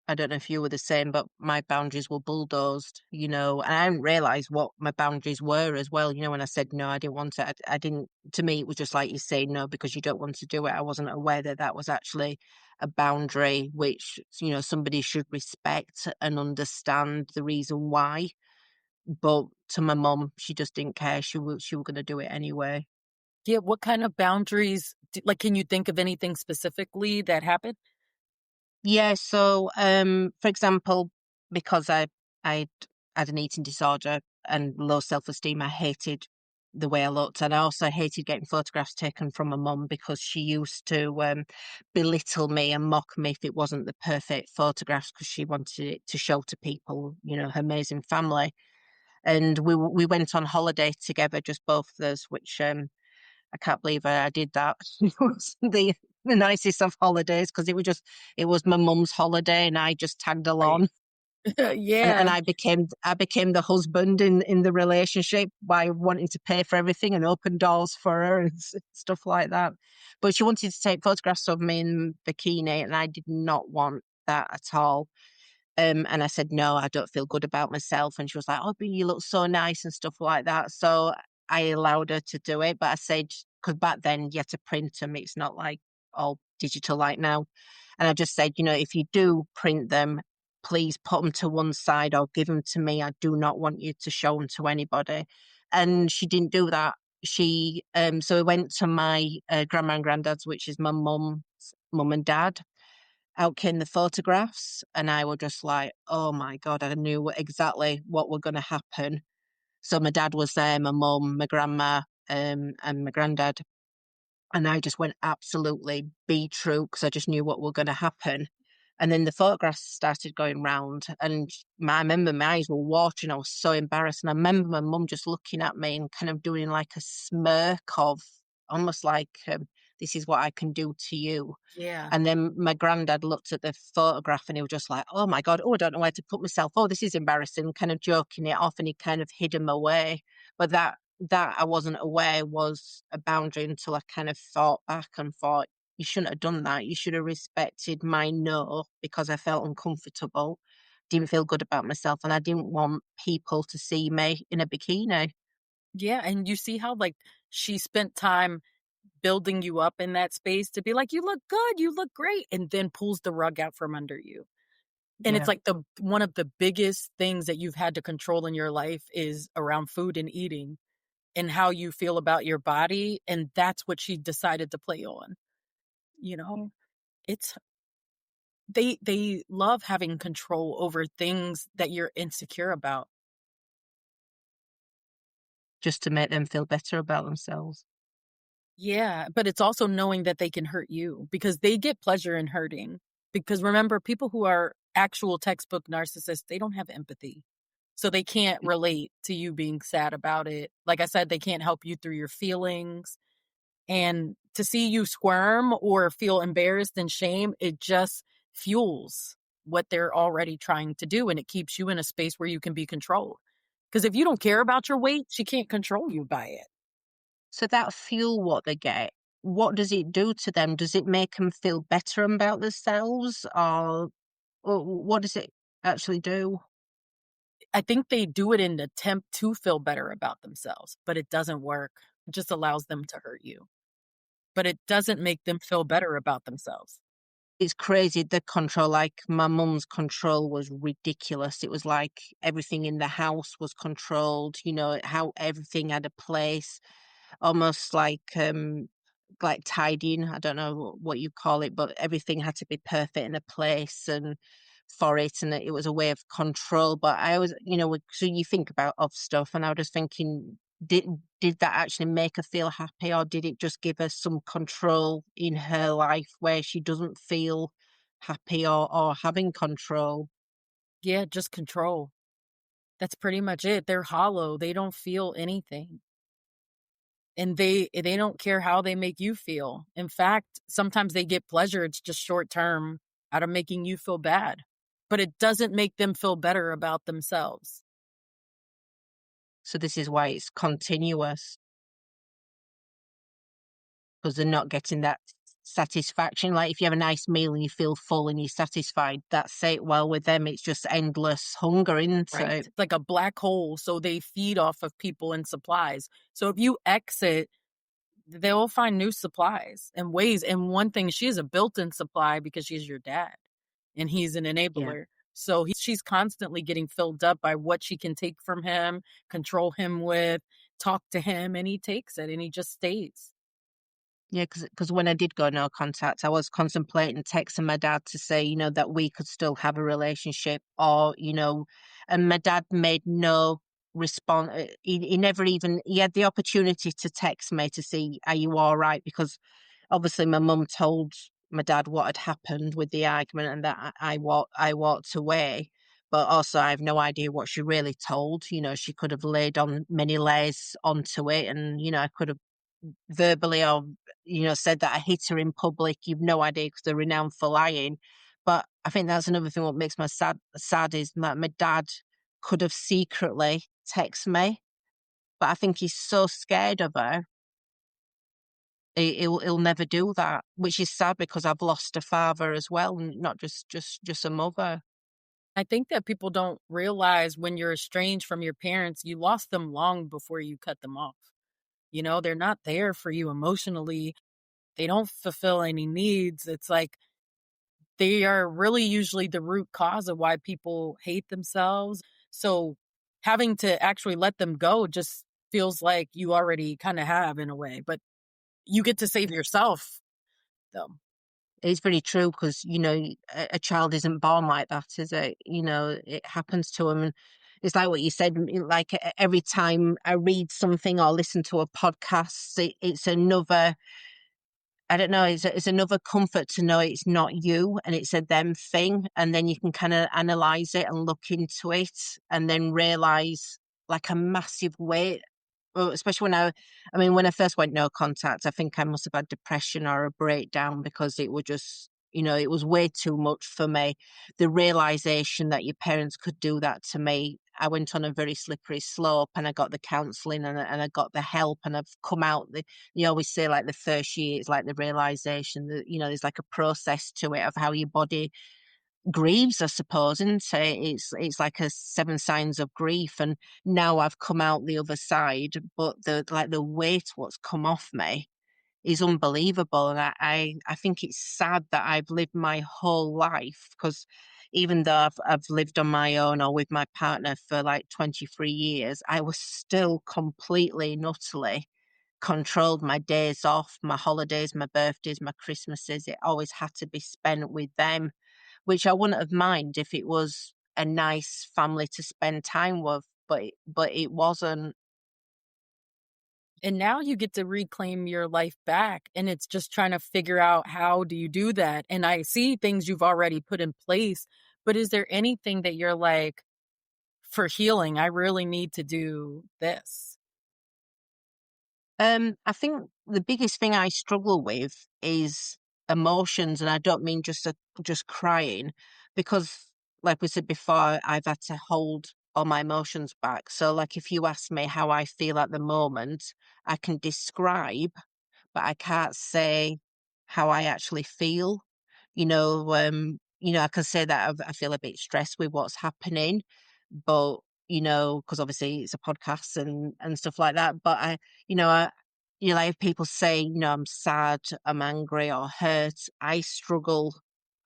I don't know if you were the same, but my boundaries were bulldozed, and I didn't realize what my boundaries were as well. When I said no, I didn't want to, I didn't, to me, it was just like you say no because you don't want to do it. I wasn't aware that that was actually a boundary which somebody should respect and understand the reason why. But to my mum, she just didn't care. She was going to do it anyway. Yeah, what kind of boundaries? Like, can you think of anything specifically that happened? Yeah, so for example, because I had an eating disorder and low self-esteem, I hated the way I looked, and I also hated getting photographs taken from my mum because she used to belittle me and mock me if it wasn't the perfect photographs because she wanted it to show to people, her amazing family. And we went on holiday together, just both of us, which I can't believe I did that. It was the nicest of holidays because it was my mum's holiday and I just tagged Right. along. And Yeah. I became the husband in the relationship by wanting to pay for everything and open doors for her and stuff like that. But she wanted to take photographs of me in bikini, and I did not want that at all. And I said, no, I don't feel good about myself. And she was like, oh, but you look so nice and stuff like that. So I allowed her to do it. But I said, because back then you had to print them. It's not like all digital like now. And I just said, if you do print them, please put them to one side or give them to me. I do not want you to show them to anybody. And she didn't do that. So we went to my grandma and granddad's, which is my mum's mum and dad. Out came the photographs, and I was just like, oh my God, I knew exactly what were going to happen. So my dad was there, my mum, my grandma, and my granddad. And I just went absolutely be true because I just knew what were going to happen. And then the photographs started going round, and I remember my eyes were watering. I was so embarrassed. And I remember my mum just looking at me and kind of doing like a smirk of almost like, this is what I can do to you. Yeah. And then my granddad looked at the photograph and he was just like, oh my God, oh, I don't know where to put myself. Oh, this is embarrassing, kind of joking it off. And he kind of hid him away. But that I wasn't aware was a boundary until I kind of thought back and thought, you shouldn't have done that. You should have respected my no because I felt uncomfortable, didn't feel good about myself, and I didn't want people to see me in a bikini. Yeah. And you see how, like, she spent time building you up in that space to be like, you look good, you look great, and then pulls the rug out from under you. And it's Yeah. like the one of the biggest things that you've had to control in your life is around food and eating and how you feel about your body. And that's what she decided to play on. You know, it's they love having control over things that you're insecure about. Just to make them feel better about themselves. Yeah, but it's also knowing that they can hurt you because they get pleasure in hurting. Because remember, people who are actual textbook narcissists, they don't have empathy. So they can't relate to you being sad about it. Like I said, they can't help you through your feelings. And to see you squirm or feel embarrassed and shame, it just fuels what they're already trying to do. And it keeps you in a space where you can be controlled. Because if you don't care about your weight, she can't control you by it. So that fuel what they get, what does it do to them? Does it make them feel better about themselves, or what does it actually do? I think they do it in an attempt to feel better about themselves, but it doesn't work. It just allows them to hurt you, but it doesn't make them feel better about themselves. It's crazy, the control. Like my mum's control was ridiculous. It was like everything in the house was controlled, how everything had a place, almost like tidying. I don't know what you call it, but everything had to be perfect in a place and for it, and it was a way of control. But I was, so you think about of stuff, and I was just thinking, did did that actually make her feel happy, or did it just give her some control in her life where she doesn't feel happy or having control? Yeah, just control. That's pretty much it. They're hollow. They don't feel anything. And they don't care how they make you feel. In fact, sometimes they get pleasure. It's just short term out of making you feel bad. But it doesn't make them feel better about themselves. So this is why it's continuous, because they're not getting that satisfaction. Like if you have a nice meal and you feel full and you're satisfied, that's it. Well, with them, it's just endless hunger, isn't Right. it? It's like a black hole. So they feed off of people and supplies. So if you exit, they'll find new supplies and ways. And one thing, she is a built in supply because she's your dad and he's an Yeah. enabler. So she's constantly getting filled up by what she can take from him, control him with, talk to him, and he takes it and he just stays. Yeah, because when I did go no contact, I was contemplating texting my dad to say, that we could still have a relationship, and my dad made no response. He never even, he had the opportunity to text me to see, are you all right? Because obviously my mum told my dad what had happened with the argument and that I walked away. But also, I have no idea what she really told. She could have laid on many layers onto it, and I could have verbally or said that I hit her in public. You've no idea because they're renowned for lying. But I think that's another thing what makes my sad is that my dad could have secretly text me, but I think he's so scared of her, he'll never do that, which is sad because I've lost a father as well, not just a mother. I think that people don't realize when you're estranged from your parents, you lost them long before you cut them off. You know, they're not there for you emotionally. They don't fulfill any needs. It's like they are really usually the root cause of why people hate themselves. So having to actually let them go just feels like you already kind of have in a way, but you get to save yourself though. It's very true because, a child isn't born like that, is it? It happens to them. And it's like what you said, like every time I read something or listen to a podcast, it's another, I don't know, it's another comfort to know it's not you and it's a them thing. And then you can kind of analyze it and look into it and then realize like a massive weight. Well, especially when I first went no contact, I think I must have had depression or a breakdown because it was just, it was way too much for me. The realization that your parents could do that to me, I went on a very slippery slope and I got the counseling and I got the help and I've come out. You always say like the first year, it's like the realization that, there's like a process to it of how your body grieves, I suppose, isn't it? It's like a seven signs of grief, and now I've come out the other side, but the weight what's come off me is unbelievable, and I think it's sad that I've lived my whole life because even though I've lived on my own or with my partner for like 23 years, I was still completely and utterly controlled my days off, my holidays, my birthdays, my Christmases. It always had to be spent with them, which I wouldn't have mind if it was a nice family to spend time with, but it wasn't. And now you get to reclaim your life back. And it's just trying to figure out how do you do that? And I see things you've already put in place, but is there anything that you're like, for healing, I really need to do this? I think the biggest thing I struggle with is emotions, and I don't mean just crying, because like we said before, I've had to hold all my emotions back. So, like if you ask me how I feel at the moment, I can describe, but I can't say how I actually feel. I can say that I feel a bit stressed with what's happening, but because obviously it's a podcast and stuff like that. But you know, I, like if people say, I'm sad, I'm angry or hurt, I struggle.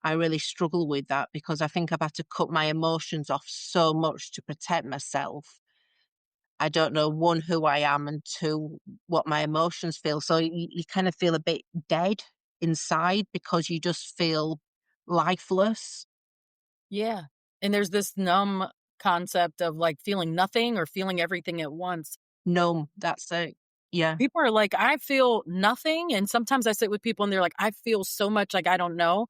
I really struggle with that because I think I've had to cut my emotions off so much to protect myself. I don't know, one, who I am, and two, what my emotions feel. So you kind of feel a bit dead inside because you just feel lifeless, Yeah. And there's this numb concept of like feeling nothing or feeling everything at once. numb. That's it. Yeah, People are like, I feel nothing. And sometimes I sit with people and they're like, I feel so much like I don't know.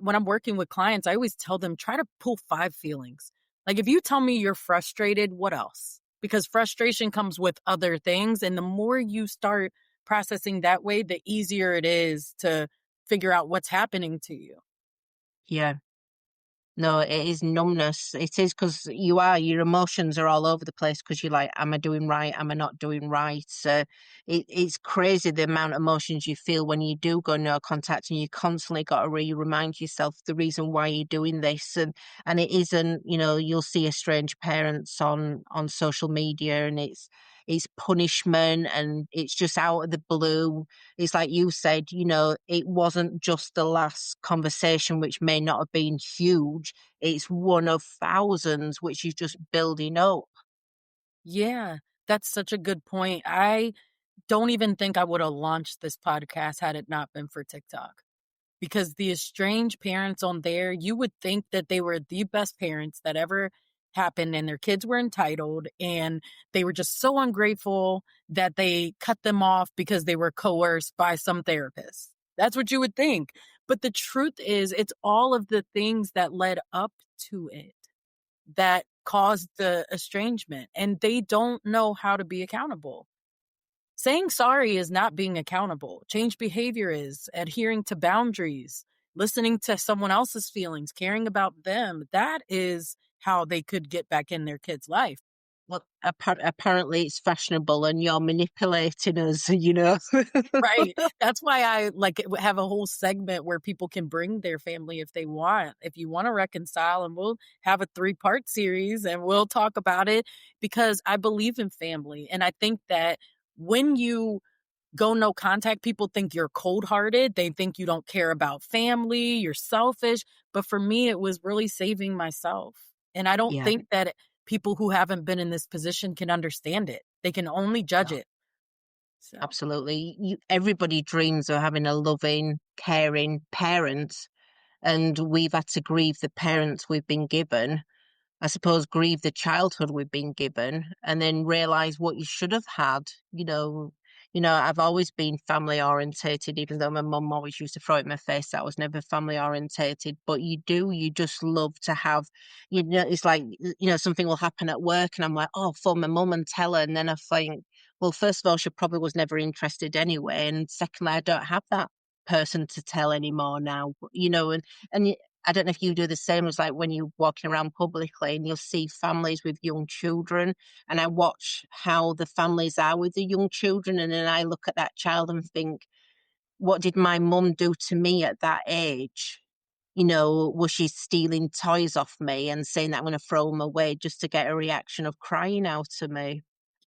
When I'm working with clients, I always tell them, try to pull 5 feelings. Like if you tell me you're frustrated, what else? Because frustration comes with other things. And the more you start processing that way, the easier it is to figure out what's happening to you. yeah. No, it is numbness. It is because your emotions are all over the place because you're like, am I doing right? Am I not doing right? It's crazy the amount of emotions you feel when you do go no contact and you constantly got to remind yourself the reason why you're doing this. And it isn't, you'll see estranged parents on social media and it's punishment and it's just out of the blue. It's like you said, it wasn't just the last conversation, which may not have been huge. It's one of thousands, which is just building up. Yeah, that's such a good point. I don't even think I would have launched this podcast had it not been for TikTok. Because the estranged parents on there, you would think that they were the best parents that ever happened and their kids were entitled and they were just so ungrateful that they cut them off because they were coerced by some therapist. That's what you would think. But the truth is, it's all of the things that led up to it that caused the estrangement, and they don't know how to be accountable. Saying sorry is not being accountable. Change behavior is adhering to boundaries. listening to someone else's feelings, caring about them. That is how they could get back in their kid's life. Well, apparently it's fashionable and you're manipulating us, you know? Right. That's why I like have a whole segment where people can bring their family if they want. If you want to reconcile, and we'll have a 3-part series and we'll talk about it because I believe in family. And I think that when you go no contact, people think you're cold hearted. They think you don't care about family, you're selfish. But for me, it was really saving myself. And I don't Yeah, think that people who haven't been in this position can understand it. They can only judge no, it. So. absolutely. Everybody dreams of having a loving, caring parent, and we've had to grieve the parents we've been given. I suppose grieve the childhood we've been given and then realize what you should have had. I've always been family orientated, even though my mum always used to throw it in my face that I was never family orientated. But you just love to have, it's like, something will happen at work and I'm like, oh, phone my mum and tell her. And then I think, well, first of all, she probably was never interested anyway. And secondly, I don't have that person to tell anymore now, and I don't know if you do the same as like when you're walking around publicly and you'll see families with young children. And I watch how the families are with the young children. And then I look at that child and think, what did my mum do to me at that age? Was she stealing toys off me and saying that I'm going to throw them away just to get a reaction of crying out to me?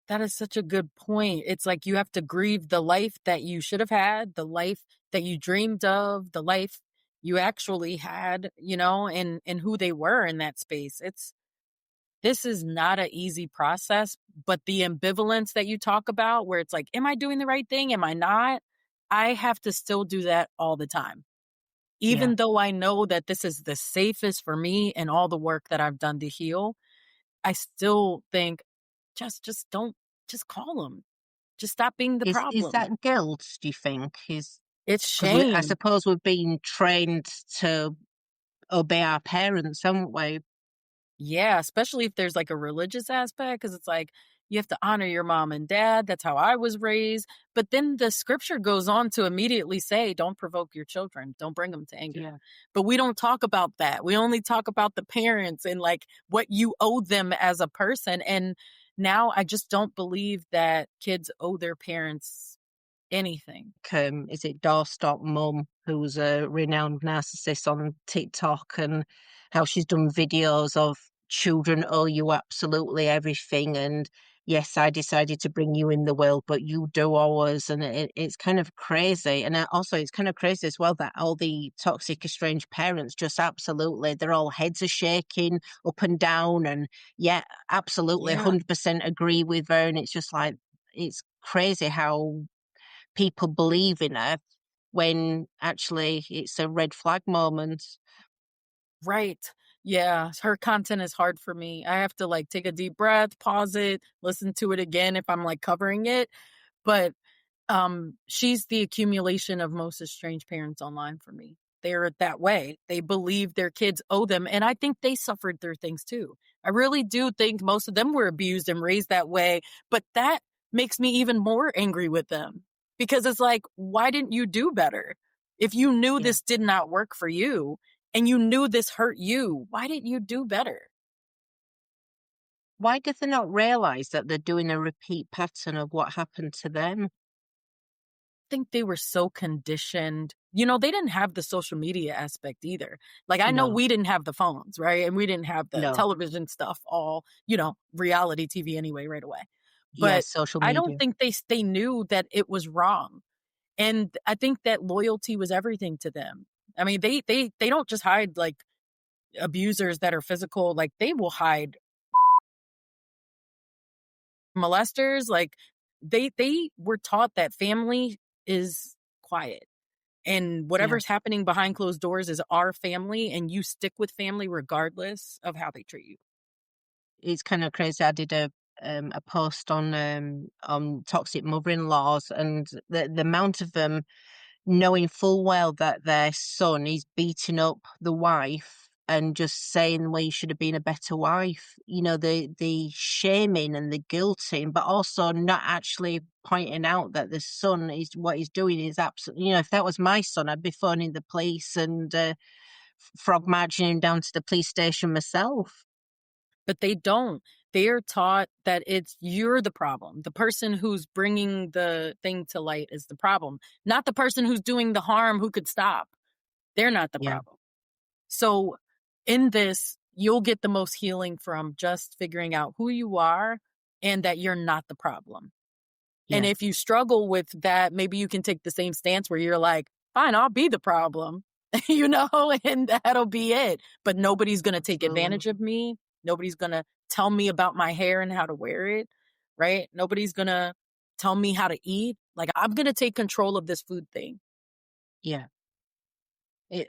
That is such a good point. It's like you have to grieve the life that you should have had, the life that you dreamed of, the life you actually had, and who they were in that space. This is not an easy process, but the ambivalence that you talk about where it's like, am I doing the right thing? Am I not? I have to still do that all the time. Yeah. Even though I know that this is the safest for me and all the work that I've done to heal, I still think just don't just call them. Just stop being the Is problem. that guilt, do you think? Is It's because I shame. suppose we've been trained to obey our parents, haven't we? Yeah, especially if there's like a religious aspect, because it's like you have to honor your mom and dad. That's how I was raised. But then the scripture goes on to immediately say, don't provoke your children, don't bring them to anger. Yeah. But we don't talk about that. We only talk about the parents and like what you owe them as a person. And now I just don't believe that kids owe their parents anything. Is it Doorstop Mum, who's a renowned narcissist on TikTok, and how she's done videos of children owe you absolutely everything. And yes, I decided to bring you in the world, but you do owe us. And it's kind of crazy. And also, it's kind of crazy as well that all the toxic, estranged parents just absolutely, their all heads are shaking up and down. And yeah, absolutely Yeah. 100% agree with her. And it's just like, it's crazy how people believe in her when actually it's a red flag moment. Right. Yeah, her content is hard for me. I have to like take a deep breath, pause it, listen to it again if I'm like covering it. But she's the accumulation of most estranged parents online for me. They're that way. They believe their kids owe them. And I think they suffered through things too. I really do think most of them were abused and raised that way. But that makes me even more angry with them because it's like, why didn't you do better? If you knew Yeah. this did not work for you and you knew this hurt you, why didn't you do better? Why do they not realize that they're doing a repeat pattern of what happened to them? Think they were so conditioned. They didn't have the social media aspect either. Like, I know No, we didn't have the phones, right? And we didn't have the no. television stuff, all, reality TV anyway, right away. Yeah, But social I don't media. think they knew that it was wrong. And I think that loyalty was everything to them. I mean, they don't just hide like abusers that are physical, like they will hide molesters. Like they were taught that family is quiet. And Yeah. whatever's happening behind closed doors is our family, and you stick with family regardless of how they treat you. It's kind of crazy. I did a post on toxic mother-in-laws and the amount of them knowing full well that their son is beating up the wife and just saying, well, you should have been a better wife, the shaming and the guilting, but also not actually pointing out that the son is what he's doing is absolutely, if that was my son, I'd be phoning the police and frog marching him down to the police station myself. But they don't. They're taught that it's you're the problem. The person who's bringing the thing to light is the problem, not the person who's doing the harm who could stop. They're not the Yeah, problem. So in this, you'll get the most healing from just figuring out who you are and that you're not the problem. And yeah, if you struggle with that, maybe you can take the same stance where you're like, fine, I'll be the problem, and that'll be it. But nobody's going to take absolutely. advantage of me. Nobody's going to tell me about my hair and how to wear it, right? Nobody's going to tell me how to eat. Like, I'm going to take control of this food thing. Yeah.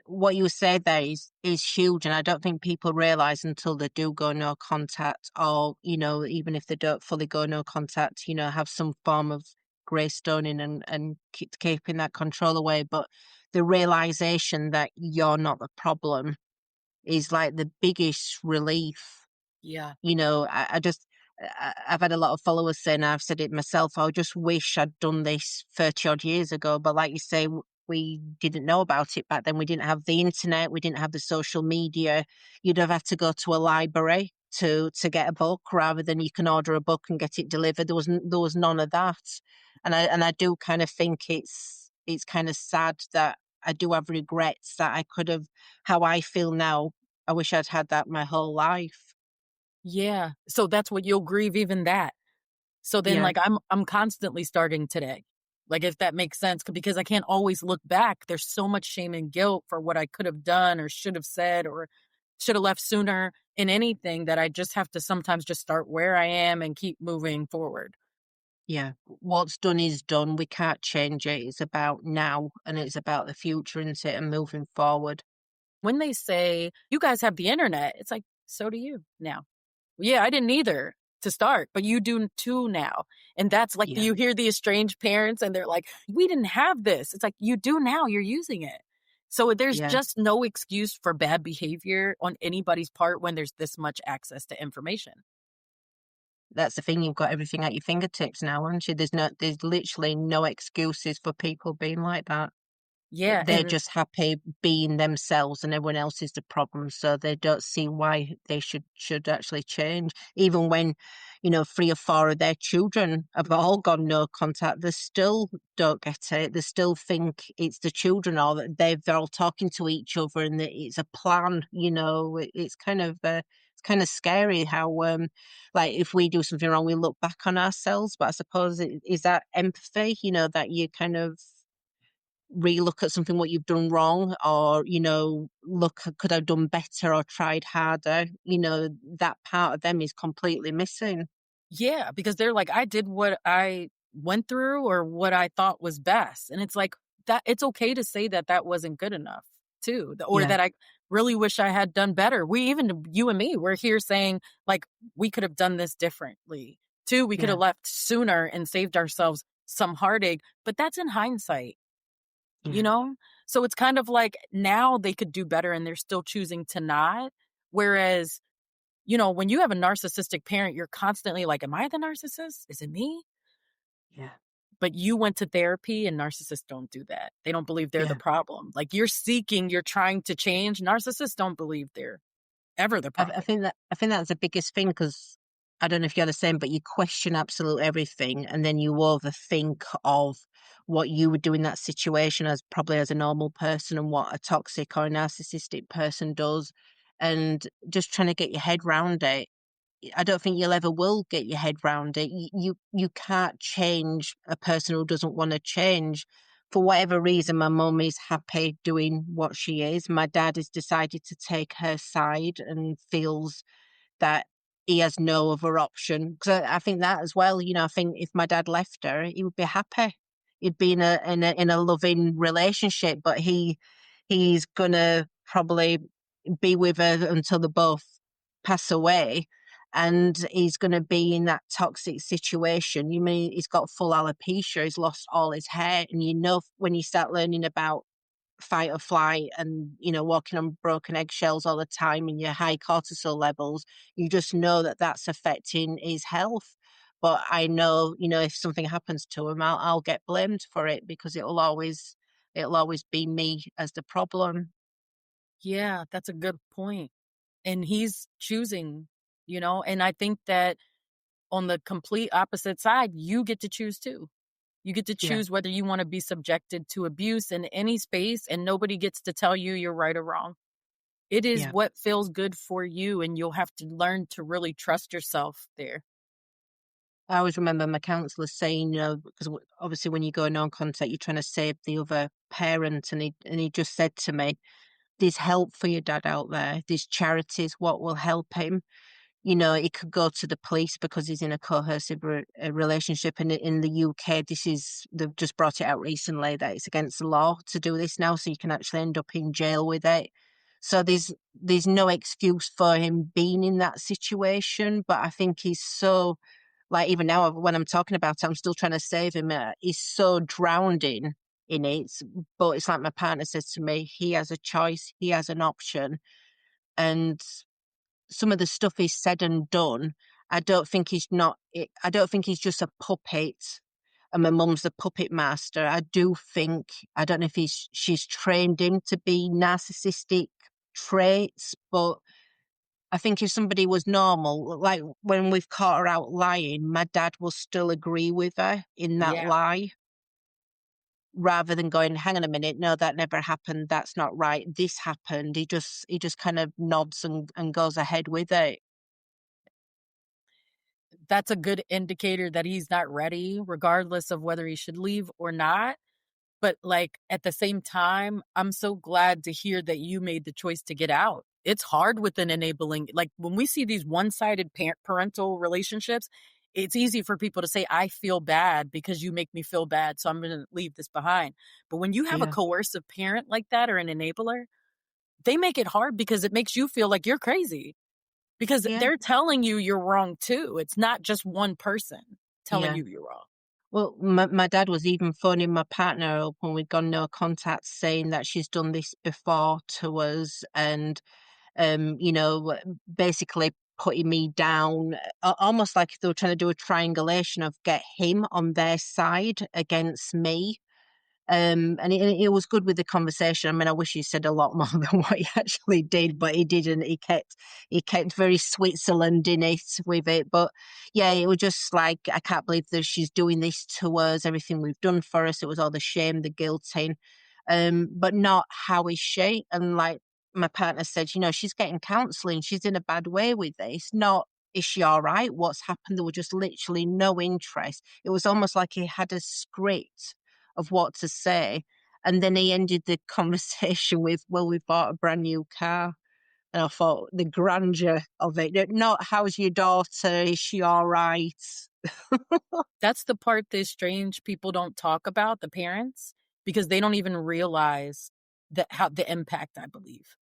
What you said there is huge, and I don't think people realize until they do go no contact, or even if they don't fully go no contact, have some form of greystoning and keeping that control away. But the realization that you're not the problem is like the biggest relief. Yeah. I've had a lot of followers saying, I've said it myself, I just wish I'd done this 30 odd years ago. But like you say, we didn't know about it back then. We didn't have the internet. We didn't have the social media. You'd have had to go to a library to get a book rather than you can order a book and get it delivered. There was none of that. And I do kind of think it's kind of sad that I do have regrets that I could have, how I feel now. I wish I'd had that my whole life. Yeah. So that's what you'll grieve, even that. So then, Yeah. like, I'm constantly starting today. Like, if that makes sense, because I can't always look back. There's so much shame and guilt for what I could have done or should have said or should have left sooner in anything, that I just have to sometimes just start where I am and keep moving forward. Yeah, what's done is done. We can't change it. It's about now and it's about the future, isn't it? And moving forward. When they say, you guys have the internet, it's like, so do you now. Yeah, I didn't either to start, but you do too now. And that's like, Yeah, you hear the estranged parents and they're like, we didn't have this. It's like, you do now, you're using it. So there's yeah. just no excuse for bad behavior on anybody's part when there's this much access to information. That's the thing. You've got everything at your fingertips now, aren't you? There's literally no excuses for people being like that. Yeah. They're And just happy being themselves and everyone else is the problem, so they don't see why they should actually change. Even when 3 or 4 of their children have all gone no contact, they still don't get it. They still think it's the children, or that they're all talking to each other and that it's a plan. It's kind of scary how like if we do something wrong we look back on ourselves. But I suppose is that empathy, that you kind of relook at something what you've done wrong, or look, could I've done better or tried harder. That part of them is completely missing. yeah, because they're like, I did what I went through or what I thought was best. And it's like, that it's okay to say that that wasn't good enough too, or Yeah, that I really wish I had done better. Even you and me, we're here saying, like, we could have done this differently too. We could yeah, have left sooner and saved ourselves some heartache, but that's in hindsight, you yeah, know? So it's kind of like now they could do better and they're still choosing to not. Whereas, when you have a narcissistic parent, you're constantly like, am I the narcissist? Is it me? yeah, But you went to therapy, and narcissists don't do that. They don't believe they're the yeah. problem. Like, you're trying to change. Narcissists don't believe they're ever the problem. I think that's the biggest thing, because I don't know if you're the same, but you question absolute everything, and then you overthink of what you would do in that situation as probably as a normal person, and what a toxic or a narcissistic person does, and just trying to get your head round it. I don't think you'll ever will get your head round it. You can't change a person who doesn't want to change. For whatever reason, my mum is happy doing what she is. My dad has decided to take her side and feels that he has no other option. Because I think that as well. I think if my dad left her, he would be happy. He'd be in a loving relationship, but he's gonna probably be with her until they both pass away, and he's going to be in that toxic situation. You mean he's got full alopecia, he's lost all his hair, and when you start learning about fight or flight and, walking on broken eggshells all the time and your high cortisol levels, you just know that that's affecting his health. But I know, if something happens to him, I'll get blamed for it because it'll always be me as the problem. Yeah, that's a good point. And he's choosing, and I think that on the complete opposite side, you get to choose too. You get to Yeah, choose whether you want to be subjected to abuse in any space, and nobody gets to tell you you're right or wrong. It is yeah. what feels good for you, and you'll have to learn to really trust yourself there. I always remember my counsellor saying, because obviously when you go non-contact, you're trying to save the other parent, and he just said to me, "There's help for your dad out there. There's charities. What will help him? He could go to the police because he's in a coercive relationship. And in the UK, they've just brought it out recently that it's against the law to do this now, so you can actually end up in jail with it. So there's no excuse for him being in that situation. But I think he's so like even now when I'm talking about it, I'm still trying to save him. He's so drowned in it. But it's like my partner says to me, he has a choice, he has an option, and some of the stuff he's said and done, I don't think he's just a puppet and my mum's the puppet master. I don't know if she's trained him to be narcissistic traits, but I think if somebody was normal, like when we've caught her out lying, my dad will still agree with her in that Yeah. lie rather than going, hang on a minute, no, that never happened. That's not right. This happened. He just kind of nods and goes ahead with it. That's a good indicator that he's not ready, regardless of whether he should leave or not. But, like, at the same time, I'm so glad to hear that you made the choice to get out. It's hard with an enabling like, when we see these one-sided parental relationships, it's easy for people to say, "I feel bad because you make me feel bad, so I'm gonna leave this behind." But when you have a Yeah. coercive parent like that or an enabler, they make it hard because it makes you feel like you're crazy because Yeah. they're telling you you're wrong too. It's not just one person telling Yeah. you you're wrong. Well, my dad was even phoning my partner up when we'd gone no contact, saying that she's done this before to us, and basically putting me down, almost like if they were trying to do a triangulation of get him on their side against me. And it was good with the conversation. I mean, I wish he said a lot more than what he actually did, but he didn't. He kept very Switzerland in it with it. But yeah, it was just like, I can't believe that she's doing this to us, everything we've done for us. It was all the shame, the guilting, but not how is she? And like my partner said, she's getting counselling. She's in a bad way with this. Not, is she all right? What's happened? There was just literally no interest. It was almost like he had a script of what to say. And then he ended the conversation with, well, we bought a brand new car. And I thought the grandeur of it, not how's your daughter? Is she all right? That's the part that strange people don't talk about, the parents, because they don't even realize the impact, I believe.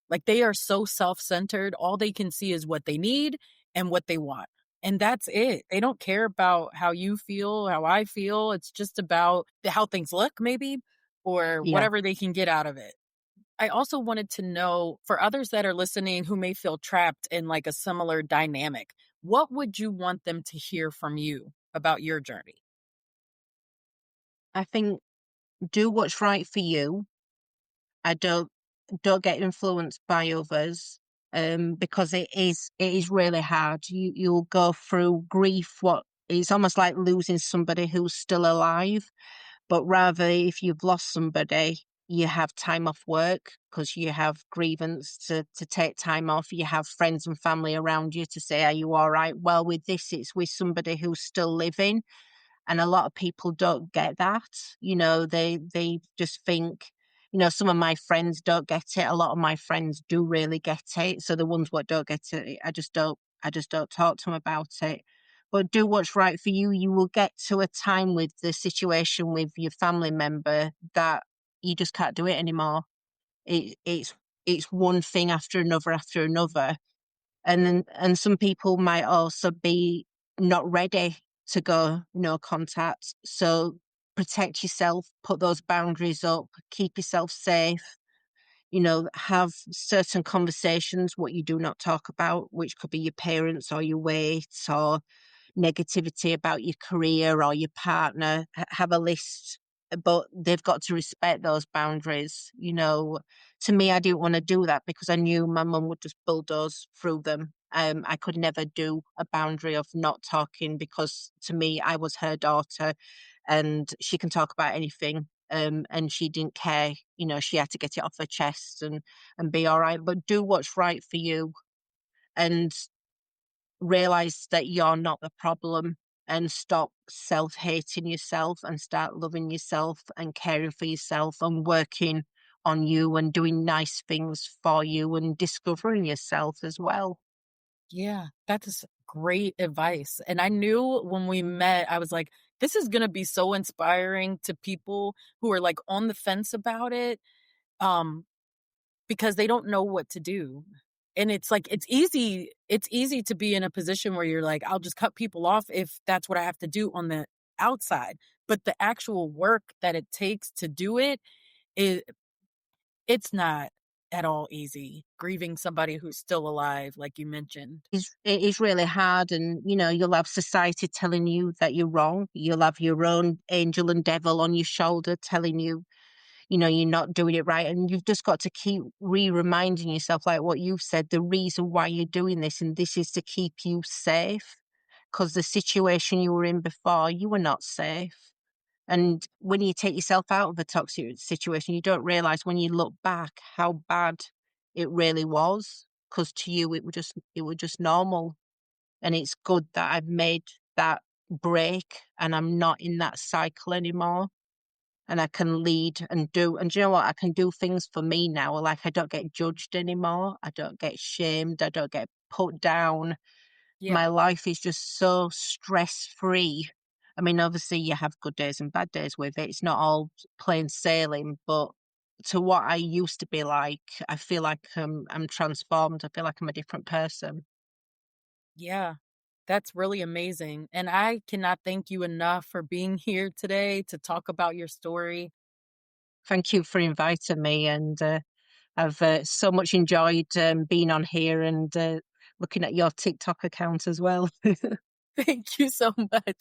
Like, they are so self-centered, all they can see is what they need and what they want, and that's it. They don't care about how you feel, how I feel, it's just about how things look maybe, or Yeah. whatever they can get out of it. I also wanted to know, for others that are listening who may feel trapped in, like, a similar dynamic, what would you want them to hear from you about your journey? I think do what's right for you. I don't get influenced by others. Because it is really hard. You'll go through grief. What it's almost like losing somebody who's still alive. But rather, if you've lost somebody, you have time off work because you have grievance to take time off. You have friends and family around you to say, are you all right? Well, with this, it's with somebody who's still living. And a lot of people don't get that. They just think, some of my friends don't get it. A lot of my friends do really get it. So the ones what don't get it, I just don't talk to them about it. But do what's right for you. You will get to a time with the situation with your family member that you just can't do it anymore. It's one thing after another, and some people might also be not ready to go no contact. So protect yourself, put those boundaries up, keep yourself safe, have certain conversations, what you do not talk about, which could be your parents or your weight or negativity about your career or your partner. Have a list, but they've got to respect those boundaries. To me, I didn't want to do that because I knew my mum would just bulldoze through them. I could never do a boundary of not talking because to me, I was her daughter and she can talk about anything. And she didn't care, she had to get it off her chest and be all right, but do what's right for you and realize that you're not the problem and stop self-hating yourself and start loving yourself and caring for yourself and working on you and doing nice things for you and discovering yourself as well. Yeah, that is great advice. And I knew when we met, I was like, this is going to be so inspiring to people who are like on the fence about it. Um, because they don't know what to do. And it's like it's easy to be in a position where you're like, I'll just cut people off if that's what I have to do on the outside. But the actual work that it takes to do it is it's not at all easy. Grieving somebody who's still alive, like you mentioned. It is really hard, and you'll have society telling you that you're wrong. You'll have your own angel and devil on your shoulder telling you you're not doing it right. And you've just got to keep reminding yourself, like what you've said, the reason why you're doing this, and this is to keep you safe. Because the situation you were in before, you were not safe. And when you take yourself out of a toxic situation, you don't realize when you look back how bad it really was. Because to you, it was just normal. And it's good that I've made that break and I'm not in that cycle anymore and I can lead and do. And do you know what? I can do things for me now. Like I don't get judged anymore. I don't get shamed. I don't get put down. Yeah. My life is just so stress free. I mean, obviously, you have good days and bad days with it. It's not all plain sailing, but to what I used to be like, I feel like I'm transformed. I feel like I'm a different person. Yeah. That's really amazing. And I cannot thank you enough for being here today to talk about your story. Thank you for inviting me, and I've so much enjoyed being on here and looking at your TikTok account as well. Thank you so much.